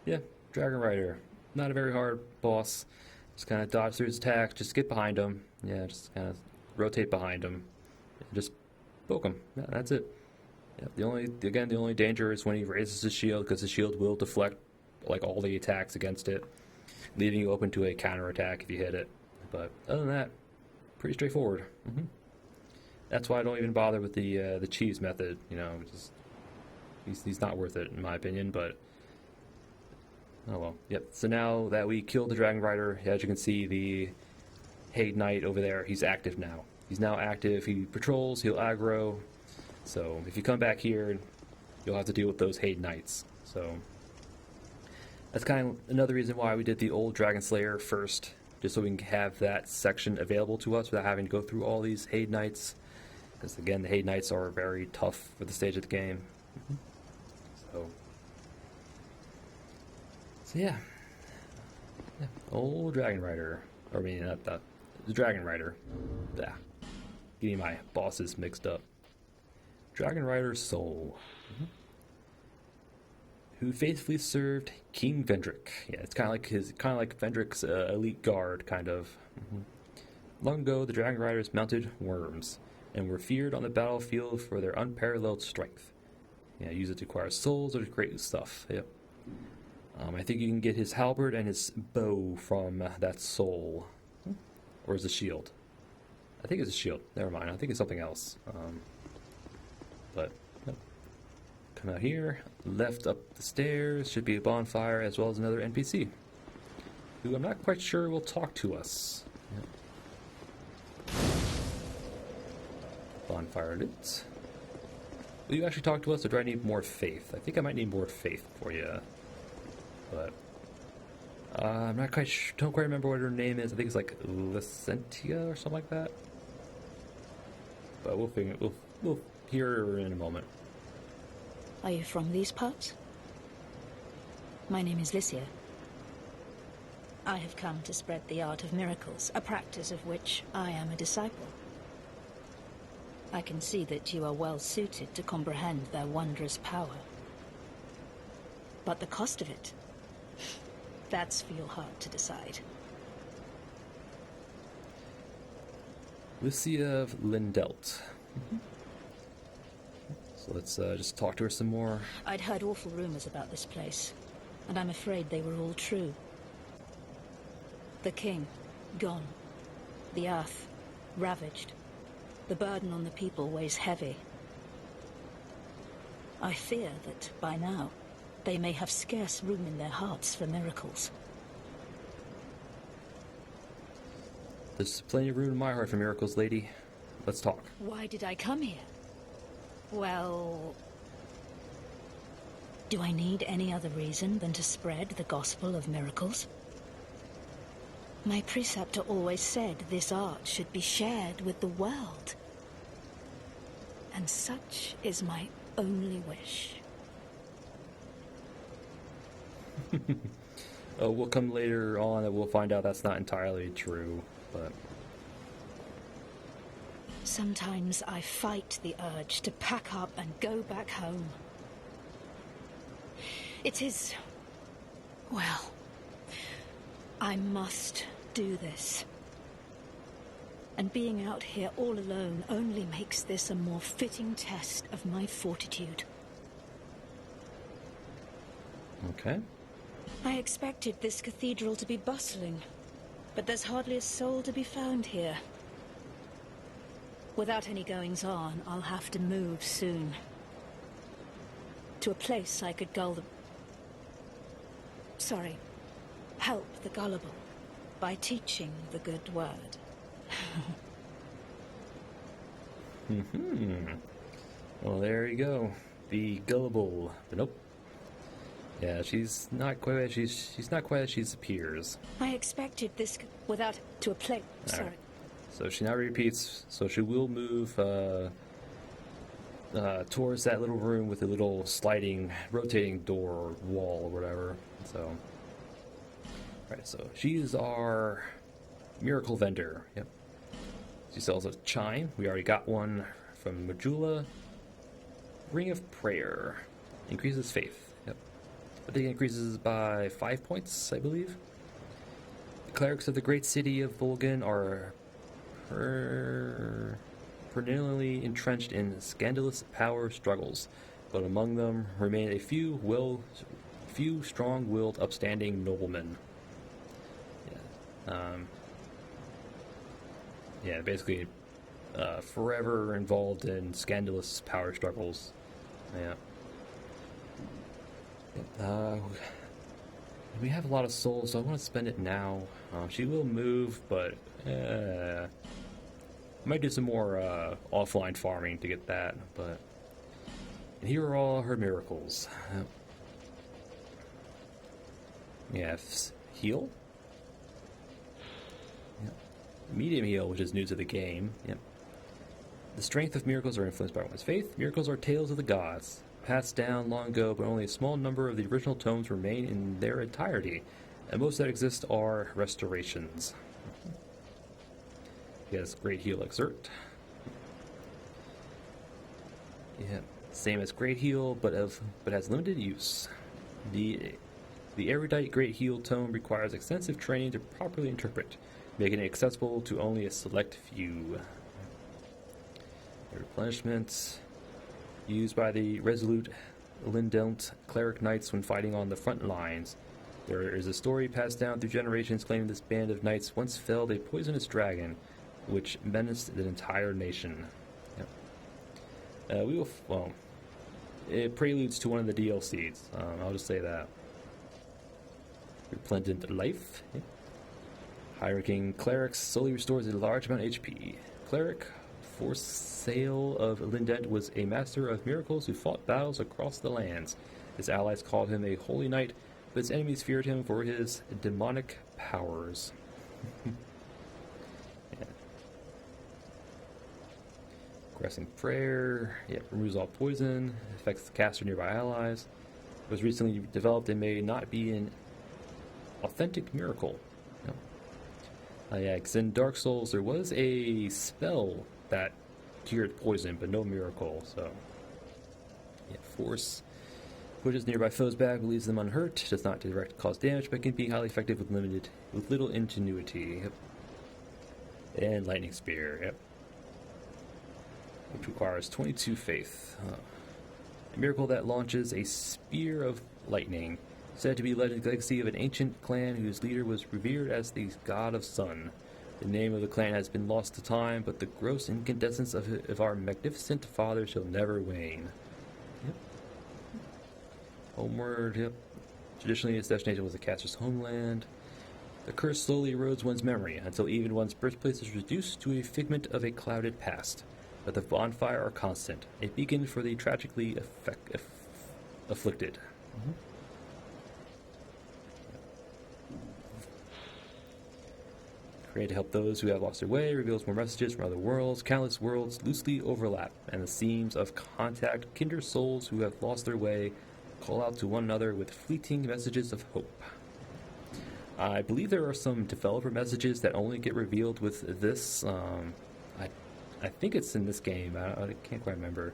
Yeah, Dragonrider. Not a very hard boss. Just kind of dodge through his attack. Just get behind him. Yeah, just kind of rotate behind him. Just poke him. Yeah, that's it. Yeah, the only danger is when he raises his shield, because the shield will deflect like all the attacks against it, leaving you open to a counterattack if you hit it. But other than that, pretty straightforward. That's why I don't even bother with the cheese method. You know, just he's not worth it in my opinion. But oh well. Yep. So now that we killed the Dragonrider, as you can see, the Heide Knight over there, he's active now. He's now active. He patrols. He'll aggro. So if you come back here, you'll have to deal with those Heide Knights. So that's kind of another reason why we did the old Dragon Slayer first, just so we can have that section available to us without having to go through all these Heide Knights. Because again, the Heide Knights are very tough for the stage of the game. So yeah. Old Dragonrider. Or I mean, not the Dragonrider. Yeah. Getting my bosses mixed up. Dragonrider Soul. Who faithfully served King Vendrick. Yeah, it's kind of like Vendrick's elite guard, kind of. Long ago, the Dragonriders mounted worms and were feared on the battlefield for their unparalleled strength. Yeah, use it to acquire souls or to create stuff. Yep. I think you can get his halberd and his bow from that soul. Or is it a shield? I think it's a shield. Never mind. I think it's something else. But nope. Come out here. Left up the stairs should be a bonfire as well as another NPC, who I'm not quite sure will talk to us. Yep. Bonfire lit. Will you actually talk to us, or do I need more faith? I think I might need more faith for you. But I'm not quite don't quite remember what her name is. I think it's like Licentia or something like that. But we'll hear her in a moment. Are you from these parts? My name is Lycia. I have come to spread the art of miracles, a practice of which I am a disciple. I can see that you are well suited to comprehend their wondrous power. But the cost of it, that's for your heart to decide. Lycia of Lindelt. So let's just talk to her some more. I'd heard awful rumors about this place, and I'm afraid they were all true. The king, gone. The earth, ravaged. The burden on the people weighs heavy. I fear that, by now, they may have scarce room in their hearts for miracles. There's plenty of room in my heart for miracles, lady. Let's talk. Why did I come here? Well, do I need any other reason than to spread the gospel of miracles? My preceptor always said this art should be shared with the world. And such is my only wish. We'll come later on that we'll find out that's not entirely true, but... Sometimes I fight the urge to pack up and go back home. It is... well, I must do this. And being out here all alone only makes this a more fitting test of my fortitude. Okay. I expected this cathedral to be bustling, but there's hardly a soul to be found here. Without any goings-on, I'll have to move soon. To a place I could help the gullible by teaching the good word. Well, there you go. The gullible. But nope. Yeah, she's not quite as she's not quite as she appears. I expected this without to a place. Sorry. Right. So she now repeats. So she will move towards that little room with a little sliding, rotating door or wall or whatever. So, right. So she's our miracle vendor. Yep. She sells a chime. We already got one from Majula. Ring of Prayer increases faith. Yep. I think it increases by 5 points, I believe. The clerics of the great city of Volgan are perennially entrenched in scandalous power struggles, but among them remain a few strong-willed, upstanding noblemen. Yeah, basically, forever involved in scandalous power struggles. Yeah. We have a lot of souls, so I want to spend it now. She will move, but I might do some more offline farming to get that. But and here are all her miracles. Yes, heal. Yep. Medium heal, which is new to the game. Yep. The strength of miracles are influenced by one's faith. Miracles are tales of the gods. passed down long ago, but only a small number of the original tomes remain in their entirety, and most that exist are restorations. Yes, Great Heal Exert. Yeah, same as Great Heal, but has limited use. The erudite Great Heal tome requires extensive training to properly interpret, making it accessible to only a select few. Replenishments used by the resolute Lindelt cleric knights when fighting on the front lines. There is a story passed down through generations claiming this band of knights once felled a poisonous dragon, which menaced the entire nation. Yep. It preludes to one of the DLCs. I'll just say that. Resplendent Life. Yep. High-ranking clerics slowly restores a large amount of HP. Cleric Forsale of Lindent was a master of miracles who fought battles across the lands. His allies called him a holy knight, but his enemies feared him for his demonic powers. Yeah. Aggressive Prayer, removes all poison, affects the caster nearby allies. It was recently developed and may not be an authentic miracle. Because in Dark Souls there was a spell that cured poison, but no miracle, so... Yeah, Force pushes nearby foes back, leaves them unhurt, does not direct cause damage, but can be highly effective with little ingenuity. Yep. And Lightning Spear, yep. Which requires 22 faith. A miracle that launches a spear of lightning, said to be legacy of an ancient clan whose leader was revered as the god of sun. The name of the clan has been lost to time, but the gross incandescence of our magnificent father shall never wane. Yep. Homeward, yep. Traditionally, its destination was the caster's homeland. The curse slowly erodes one's memory, until even one's birthplace is reduced to a figment of a clouded past. But the bonfire are constant, a beacon for the tragically afflicted. Mm-hmm. Created to help those who have lost their way, reveals more messages from other worlds. Countless worlds loosely overlap, and the seams of contact kindred souls who have lost their way, call out to one another with fleeting messages of hope. I believe there are some developer messages that only get revealed with this. I think it's in this game. I can't quite remember.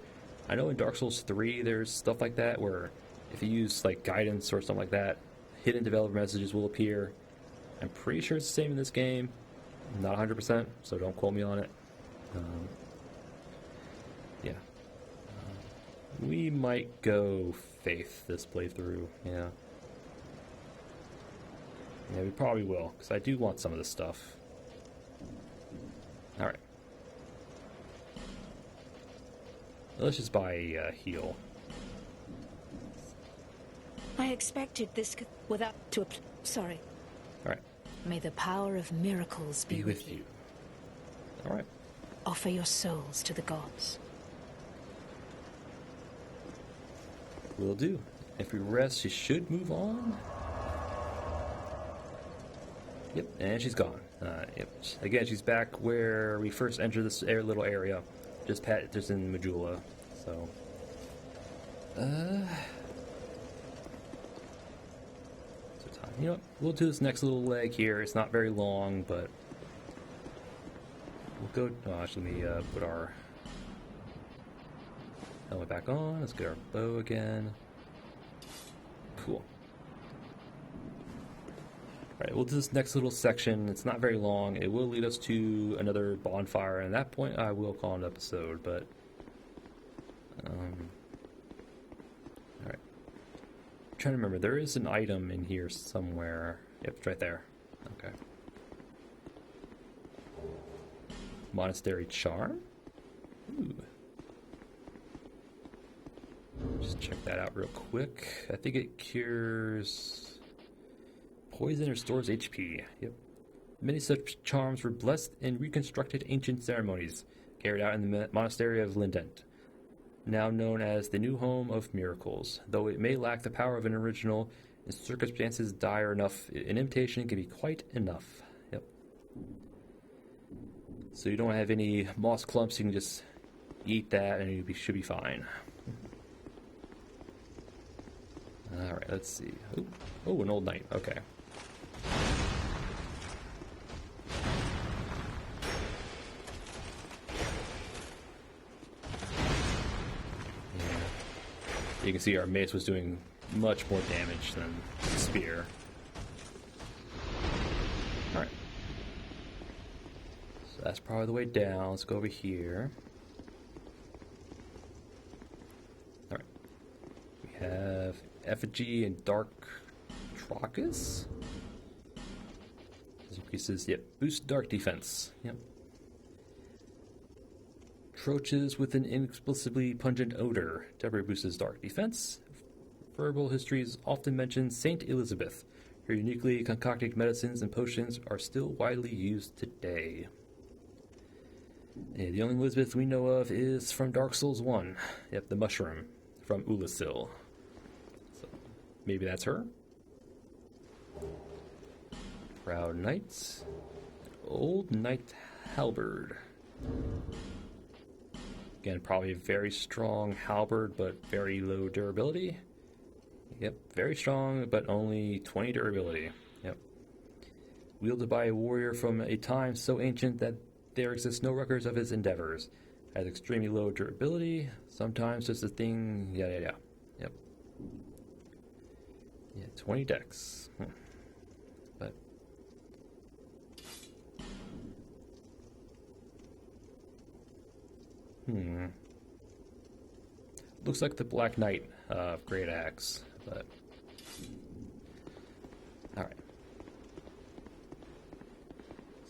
I know in Dark Souls 3 there's stuff like that where if you use like guidance or something like that, hidden developer messages will appear. I'm pretty sure it's the same in this game. Not 100%, so don't quote me on it. Yeah. We might go Faith this playthrough, yeah. Yeah, we probably will, because I do want some of this stuff. Alright. Let's just buy a heal. I expected this without to... Sorry. Alright. May the power of miracles be with you. Alright. Offer your souls to the gods. Will do. If we rest, she should move on. Yep, and she's gone. Yep. Again, she's back where we first entered this little area. Just in Majula. So... You know what? We'll do this next little leg here. It's not very long, but we'll go. Oh, actually, let me put our helmet back on. Let's get our bow again. Cool. Alright, we'll do this next little section. It's not very long. It will lead us to another bonfire, and at that point, I will call an episode, but. Alright. Trying to remember, there is an item in here somewhere. Yep, it's right there. Okay. Monastery Charm? Ooh. Just check that out real quick. I think it cures poison or restores HP. Yep. Many such charms were blessed in reconstructed ancient ceremonies carried out in the monastery of Lindent, now known as the new home of miracles. Though it may lack the power of an original, in circumstances dire enough, an imitation can be quite enough. Yep. So you don't have any moss clumps, you can just eat that and you should be fine. Alright, let's see. Oh, an old knight. Okay. Yeah. You can see our mace was doing much more damage than the spear. Alright. So that's probably the way down. Let's go over here. Alright. We have Effigy and Dark Trocus. This increases, yep, boost dark defense. Yep. Troches with an inexplicably pungent odor. Temporarily boosts dark defense. Verbal histories often mention Saint Elizabeth. Her uniquely concocted medicines and potions are still widely used today. And the only Elizabeth we know of is from Dark Souls 1. Yep, the mushroom from Ulasil. So maybe that's her. Proud Knight. Old Knight Halberd. Again, probably a very strong halberd, but very low durability. Yep, very strong, but only 20 durability. Yep. Wielded by a warrior from a time so ancient that there exists no records of his endeavors. Has extremely low durability. Sometimes just a thing. Yeah. Yep. Yeah, 20 dex. But. Looks like the Black Knight of Great Axe, but. Alright.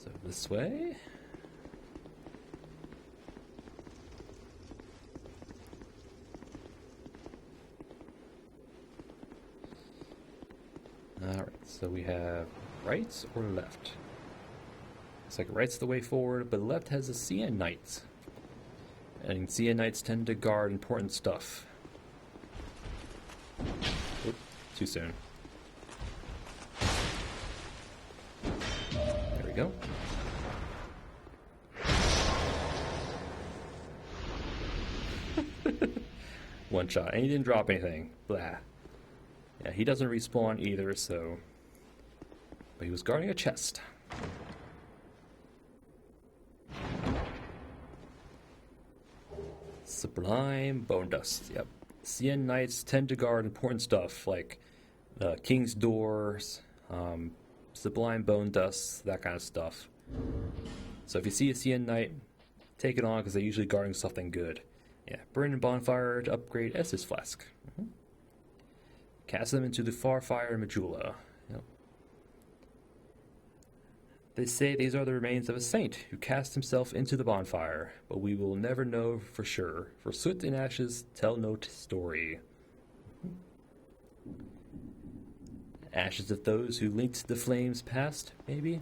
So this way. Alright, so we have right or left? Looks like right's the way forward, but left has a Sea Knight. And Sea Knights tend to guard important stuff. Oop, too soon. There we go. One shot, and he didn't drop anything. Blah. Yeah, he doesn't respawn either, so... But he was guarding a chest. Sublime Bone Dust, yep. Sea Knights tend to guard important stuff, like King's Doors, Sublime Bone Dust, that kind of stuff. So if you see a Sea Knight, take it on, because they're usually guarding something good. Yeah, Burning Bonfire to upgrade Estus Flask. Cast them into the Farfire Majula. Yep. They say these are the remains of a saint who cast himself into the bonfire, but we will never know for sure, for soot and ashes tell no story. Ashes of those who linked the flames past, maybe?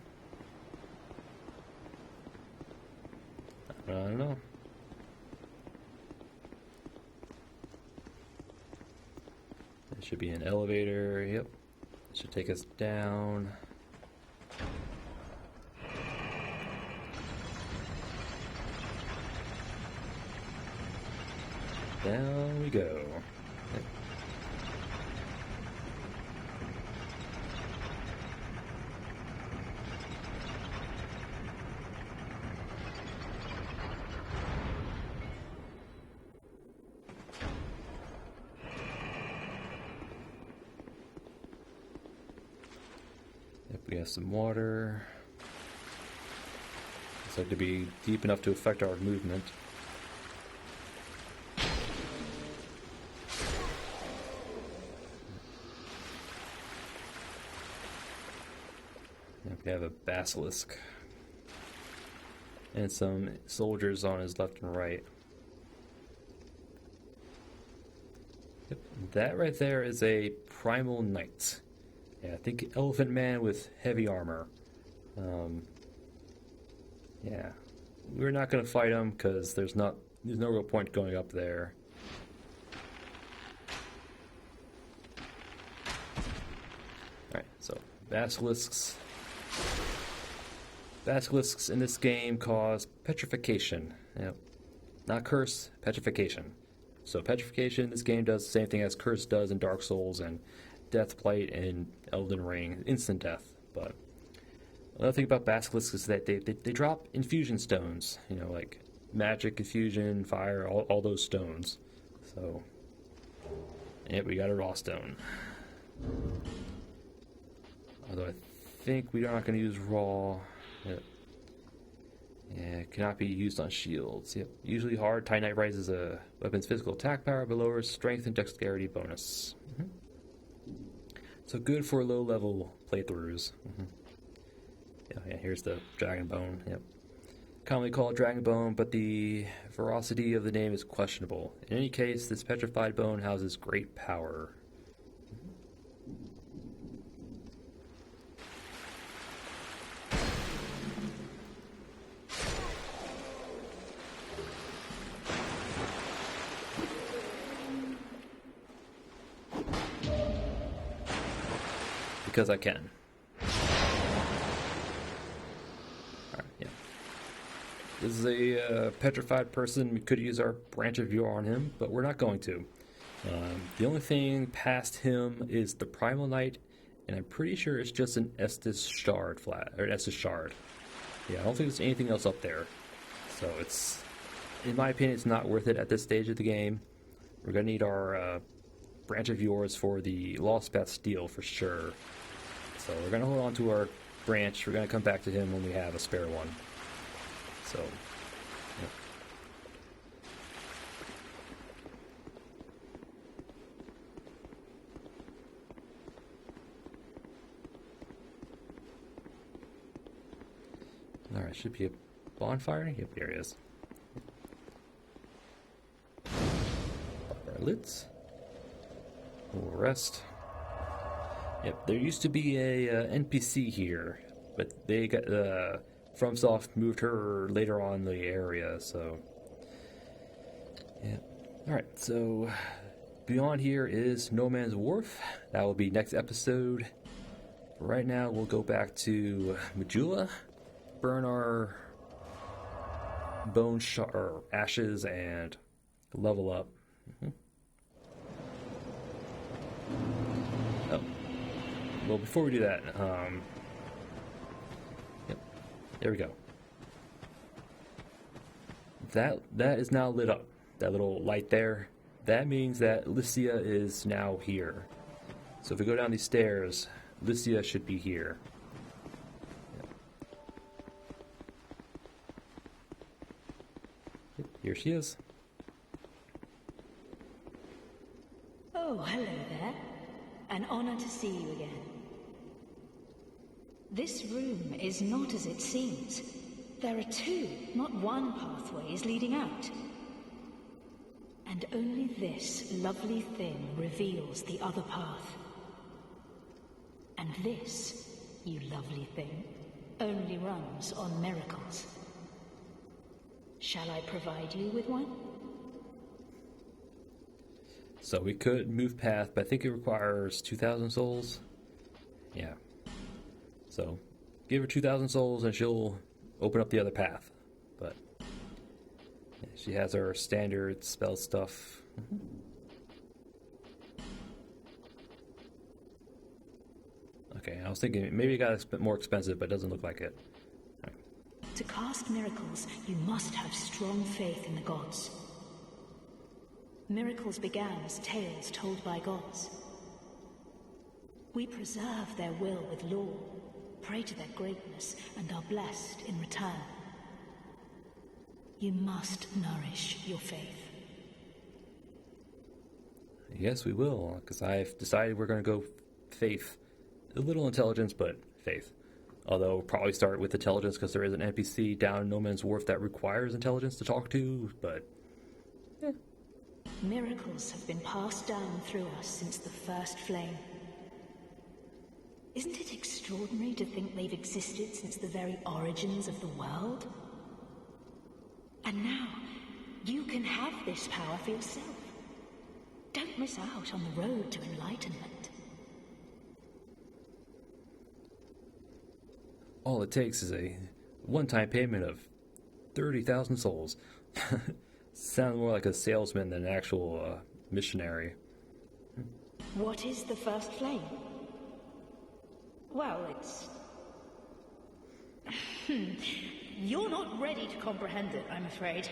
I don't know. There should be an elevator, yep. Should take us down. Down we go. Yep. Yep, we have some water. Looks like to be deep enough to affect our movement. We have a basilisk and some soldiers on his left and right. Yep, that right there is a primal knight. Yeah, I think elephant man with heavy armor. Yeah, we're not gonna fight him because there's no real point going up there. All right, so basilisks. Basilisks in this game cause petrification. Yep. Not curse, petrification. So petrification, this game does the same thing as Curse does in Dark Souls and Deathblight and Elden Ring, instant death. But another thing about basilisks is that they drop infusion stones, you know, like magic, infusion, fire, all those stones. So, yeah, we got a raw stone. Although I think we are not going to use raw. Yep. Yeah, it cannot be used on shields. Yep. Usually hard. Titanite raises a weapon's physical attack power, but lowers strength and dexterity bonus. So good for low-level playthroughs. Yeah, here's the dragon bone. Yep. Commonly called dragon bone, but the veracity of the name is questionable. In any case, this petrified bone houses great power. Because I can. Alright, yeah. This is a petrified person. We could use our branch of view on him, but we're not going to. The only thing past him is the Primal Knight, and I'm pretty sure it's just an Estus Shard or an Estus Shard. Yeah, I don't think there's anything else up there. So it's, in my opinion, it's not worth it at this stage of the game. We're gonna need our branch of yours for the Lost Bastille for sure. So we're going to hold on to our branch. We're going to come back to him when we have a spare one. So, yeah. Alright, should be a bonfire. Yep, there he is. Pop our lids. We'll rest. Yep, there used to be a NPC here, but they got FromSoft moved her later on in the area. So, yeah. All right. So, beyond here is No Man's Wharf. That will be next episode. Right now, we'll go back to Majula, burn our or ashes, and level up. Oh. Well, before we do that, yep, there we go. That is now lit up. That little light there, that means that Lycia is now here. So if we go down these stairs, Lycia should be here. Yep, here she is. Oh, hello there. An honor to see you again. This room is not as it seems. There are two, not one pathways leading out. And only this lovely thing reveals the other path. And this, you lovely thing, only runs on miracles. Shall I provide you with one? So we could move path, but I think it requires 2,000 souls. Yeah. So give her 2,000 souls and she'll open up the other path. But yeah, she has her standard spell stuff. Okay, I was thinking maybe it got a bit more expensive, but it doesn't look like it. Right. To cast miracles, you must have strong faith in the gods. Miracles began as tales told by gods. We preserve their will with law, pray to their greatness, and are blessed in return. You must nourish your faith. Yes, we will, because I've decided we're going to go faith. A little intelligence, but faith. Although we'll probably start with intelligence because there is an NPC down in No Man's Wharf that requires intelligence to talk to, but yeah. Miracles have been passed down through us since the first flame. Isn't it extraordinary to think they've existed since the very origins of the world? And now, you can have this power for yourself. Don't miss out on the road to enlightenment. All it takes is a one-time payment of 30,000 souls. Sounds more like a salesman than an actual missionary. What is the first flame? Well, it's... You're not ready to comprehend it, I'm afraid.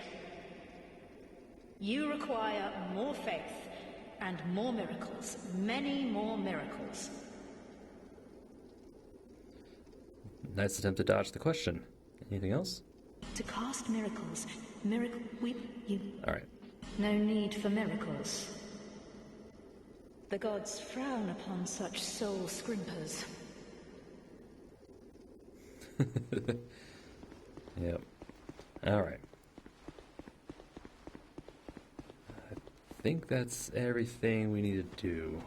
You require more faith and more miracles. Many more miracles. Nice attempt to dodge the question. Anything else? To cast miracles. You... Alright. No need for miracles. The gods frown upon such soul scrimpers. Yep. Alright. I think that's everything we need to do.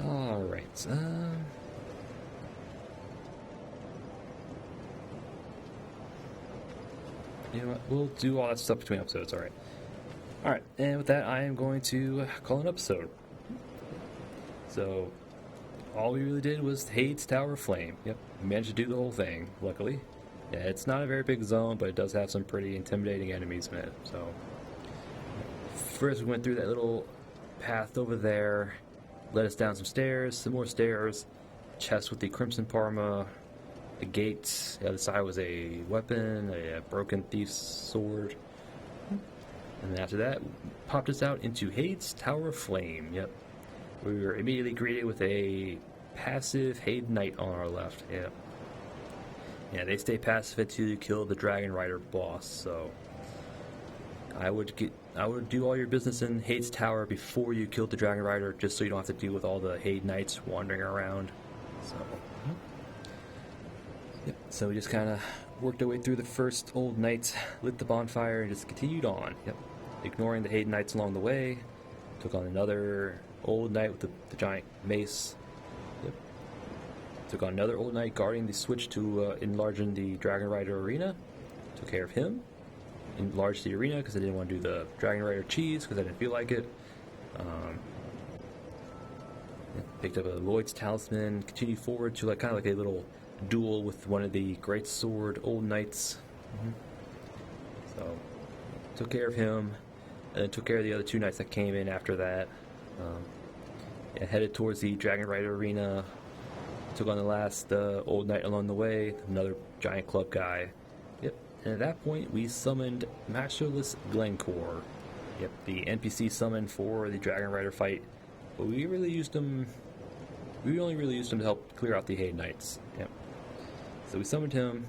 Alright. You know what? We'll do all that stuff between episodes, alright. Alright, and with that, I am going to call an episode. So, all we really did was Heide's Tower of Flame. Yep, we managed to do the whole thing, luckily. Yeah, it's not a very big zone, but it does have some pretty intimidating enemies in it, so... First, we went through that little path over there, led us down some more stairs, chest with the Crimson Parma, the gate, the other side was a weapon, a broken thief's sword. And then after that, popped us out into Heide's Tower of Flame. Yep. We were immediately greeted with a passive Heide Knight on our left. Yep. Yeah, they stay passive until you kill the Dragonrider boss, so... I would do all your business in Heide's Tower before you killed the Dragonrider, just so you don't have to deal with all the Heide Knights wandering around. So... Yep, so we just kind of worked our way through the first old knights, lit the bonfire, and just continued on. Yep, ignoring the Heide Knights along the way. Took on another old knight with the giant mace. Yep. Took on another old knight guarding the switch to enlarging the Dragonrider arena. Took care of him. Enlarged the arena because I didn't want to do the Dragonrider cheese because I didn't feel like it. Picked up a Lloyd's Talisman. Continued forward to kind of like a little duel with one of the Great Sword Old Knights. So, took care of him, and then took care of the other two knights that came in after that. Headed towards the Dragonrider arena. Took on the last Old Knight along the way, another giant club guy. Yep, and at that point we summoned Masterless Glencore. Yep, the NPC summoned for the Dragonrider fight, but we only really used him to help clear out the Heide Knights. Yep. So we summoned him,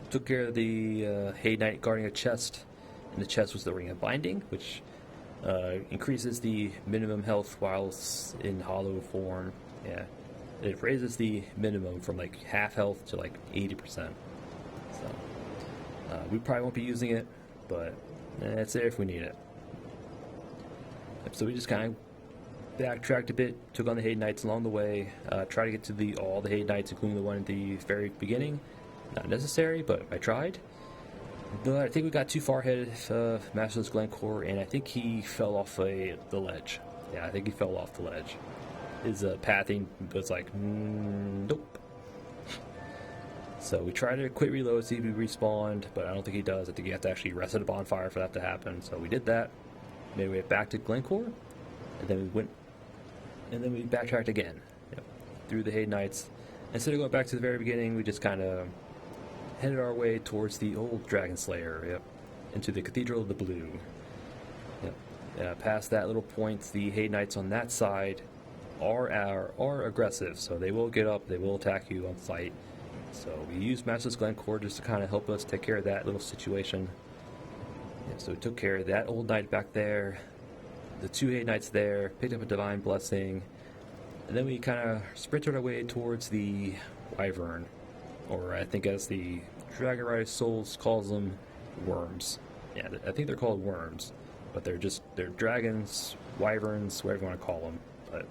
took care of the Heide Knight guarding a chest, and the chest was the Ring of Binding, which increases the minimum health whilst in hollow form. Yeah, it raises the minimum from like half health to like 80%. So we probably won't be using it, but it's there if we need it. So we just kind of backtracked a bit, took on the Heide Knights along the way, tried to get to all the Heide Knights, including the one at the very beginning. Not necessary, but I tried. But I think we got too far ahead of Masterless Glencore, and I think he fell off the ledge. Yeah, I think he fell off the ledge. His pathing was like, nope. So we tried to quit reload, see if he respawned, but I don't think he does. I think you have to actually reset a bonfire for that to happen. So we did that. Made our way back to Glencore, and then we backtracked again, through the Heide Knights. Instead of going back to the very beginning, we just kind of headed our way towards the old Dragon Slayer, into the Cathedral of the Blue. Past that little point, the Heide Knights on that side are aggressive, so they will get up, they will attack you on sight. So we used Masterless Glencore just to kind of help us take care of that little situation. So we took care of that old knight back there, the two Heide Knights there, picked up a Divine Blessing, and then we kind of sprinted our way towards the Wyvern, or I think as the Dragonrider Souls calls them, worms. Yeah, I think they're called worms, but they're dragons, wyverns, whatever you want to call them. But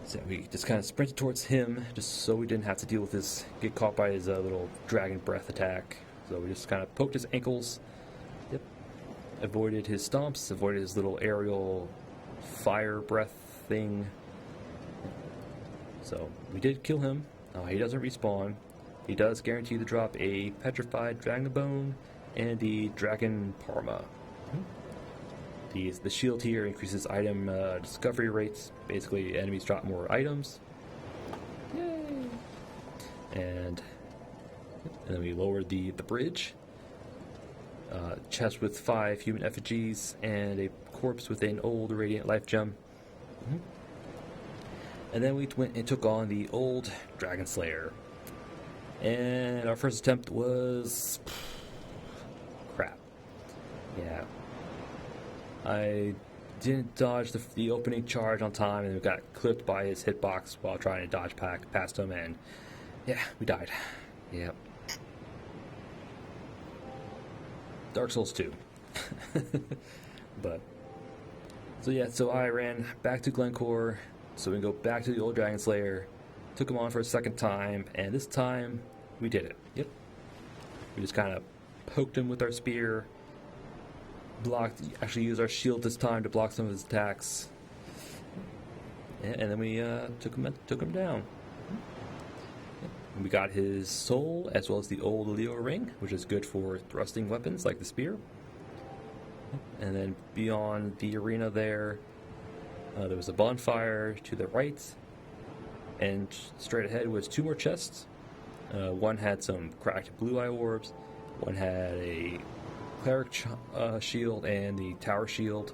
so we just kind of sprinted towards him, just so we didn't have to deal with this, get caught by his little dragon breath attack. So we just kind of poked his ankles, avoided his stomps, avoided his little aerial fire breath thing. So we did kill him. He doesn't respawn. He does guarantee to drop a petrified dragon bone and the dragon parma. The shield here increases item discovery rates. Basically, enemies drop more items. Yay! And then we lowered the bridge. Chest with 5 human effigies and a corpse with an old radiant life gem. And then we went and took on the old Dragon Slayer. And our first attempt was crap. Yeah. I didn't dodge the opening charge on time, and we got clipped by his hitbox while trying to dodge past him, and yeah, we died. Yeah. Dark Souls 2. But so I ran back to Glencore, so we can go back to the old Dragon Slayer, took him on for a second time, and this time we did it. Yep. We just kind of poked him with our spear, actually used our shield this time to block some of his attacks, and then we took him down. We got his soul, as well as the old Leo ring, which is good for thrusting weapons like the spear. And then beyond the arena there was a bonfire to the right, and straight ahead was 2 more chests. One had some cracked blue eye orbs, one had a cleric shield and the tower shield.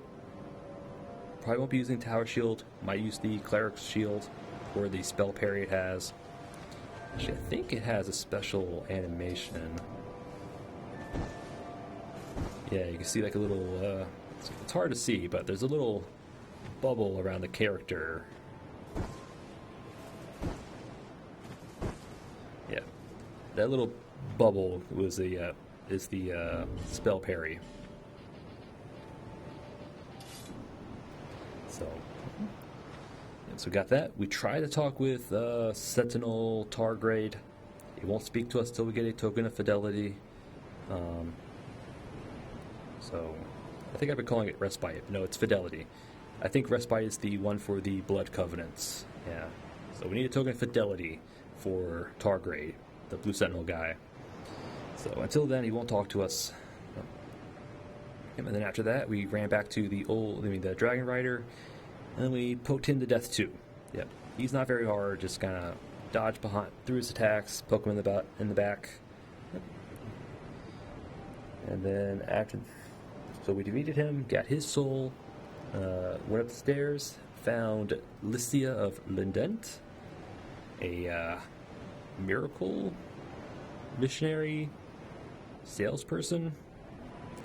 Probably won't be using tower shield, might use the cleric shield or the spell parry it has. Actually, I think it has a special animation. Yeah, you can see like a little, it's hard to see, but there's a little bubble around the character. Yeah, that little bubble was is the spell parry. So we got that. We tried to talk with Sentinel Targrade. He won't speak to us till we get a token of fidelity. So I think I've been calling it Respite. No, it's Fidelity. I think Respite is the one for the Blood Covenants. Yeah. So we need a token of fidelity for Targrade, the Blue Sentinel guy. So until then, he won't talk to us. And then after that, we ran back to the Dragonrider. And then we poked him to death too. Yep. He's not very hard, just kind of dodge behind through his attacks, poke him in the back. Yep. And then so we defeated him, got his soul, went up the stairs, found Lycia of Lindent, a miracle missionary salesperson,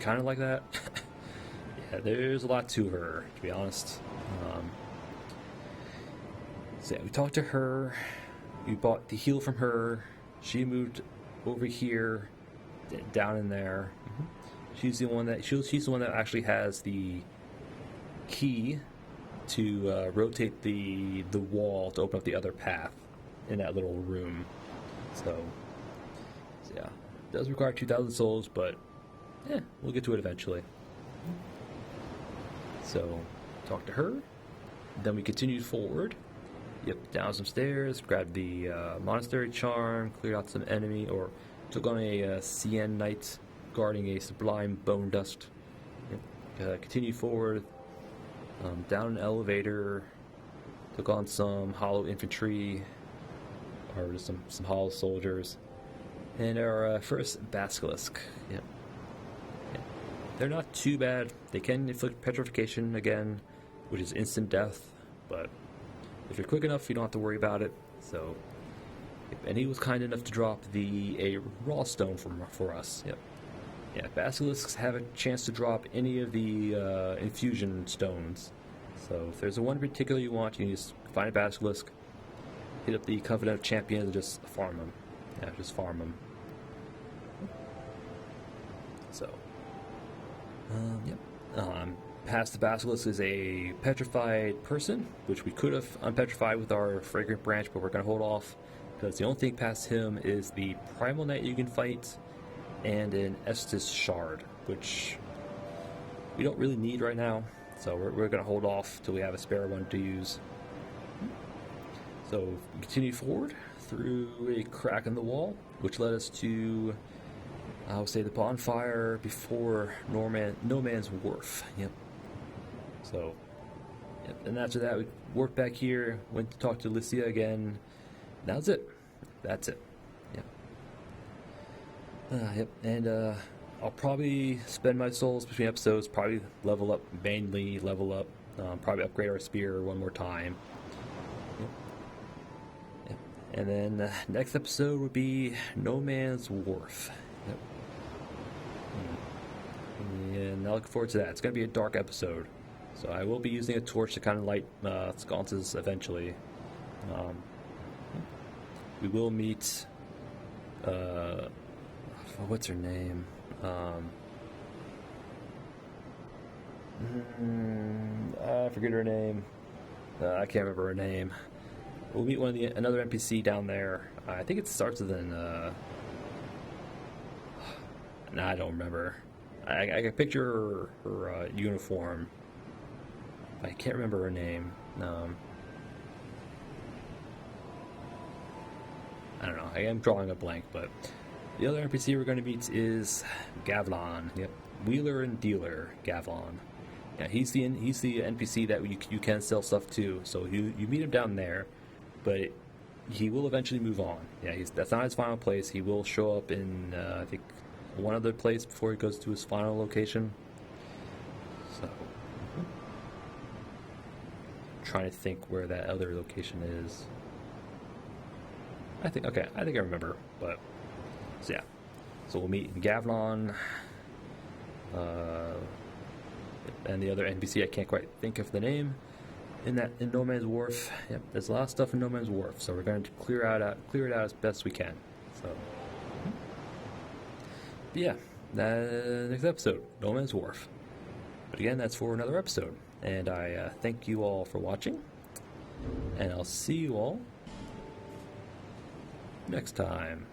kind of like that. Yeah, there's a lot to her, to be honest. So yeah, we talked to her, we bought the heal from her, she moved over here, down in there. She's the one that actually has the key to rotate the wall to open up the other path in that little room. So yeah, it does require 2,000 souls, but yeah, we'll get to it eventually. So talk to her, then we continued forward. Yep, down some stairs, grabbed the monastery charm, cleared out some enemy, or took on a CN knight guarding a sublime bone dust. Yep. Continued forward, down an elevator, took on some hollow infantry, or just some hollow soldiers, and our first basilisk. Yep. Yep. They're not too bad. They can inflict petrification again, which is instant death, but if you're quick enough, you don't have to worry about it. So, and he was kind enough to drop a raw stone for us. Yep. Yeah, basilisks have a chance to drop any of the infusion stones. So if there's a one in particular you want, you can just find a basilisk, hit up the Covenant of Champions, and just farm them. Yeah, just farm them. So, yep. Past the basilisk is a petrified person, which we could have unpetrified with our fragrant branch, but we're going to hold off because the only thing past him is the primal knight you can fight and an Estus shard, which we don't really need right now. So we're going to hold off till we have a spare one to use. So we continue forward through a crack in the wall, which led us to, I would say, the bonfire before No Man's Wharf. Yep. So, yep. And after that, we worked back here, went to talk to Licia again. That's it. That's it. Yep. Yep. And I'll probably spend my souls between episodes, probably level up, mainly level up, probably upgrade our spear one more time. Yep. And then next episode would be No Man's Wharf. Yep. And I look forward to that. It's going to be a dark episode. So I will be using a torch to kind of light sconces eventually. We will meet... what's her name? I forget her name. I can't remember her name. We'll meet another NPC down there. I think it starts with an. Nah, I don't remember. I can picture her uniform. I can't remember her name. I don't know. I am drawing a blank, but the other NPC we're going to meet is Gavlon. Yep, Wheeler and Dealer Gavlon. Yeah, he's the NPC that you can sell stuff to. So you meet him down there, but he will eventually move on. Yeah, that's not his final place. He will show up in I think one other place before he goes to his final location. So trying to think where that other location is. I think I remember, but so yeah. So we'll meet Gavlon, and the other NPC I can't quite think of the name in No Man's Wharf. Yep, there's a lot of stuff in No Man's Wharf, so we're going to clear it out as best we can. So but yeah, next episode, No Man's Wharf. But again, that's for another episode, and I thank you all for watching, and I'll see you all next time.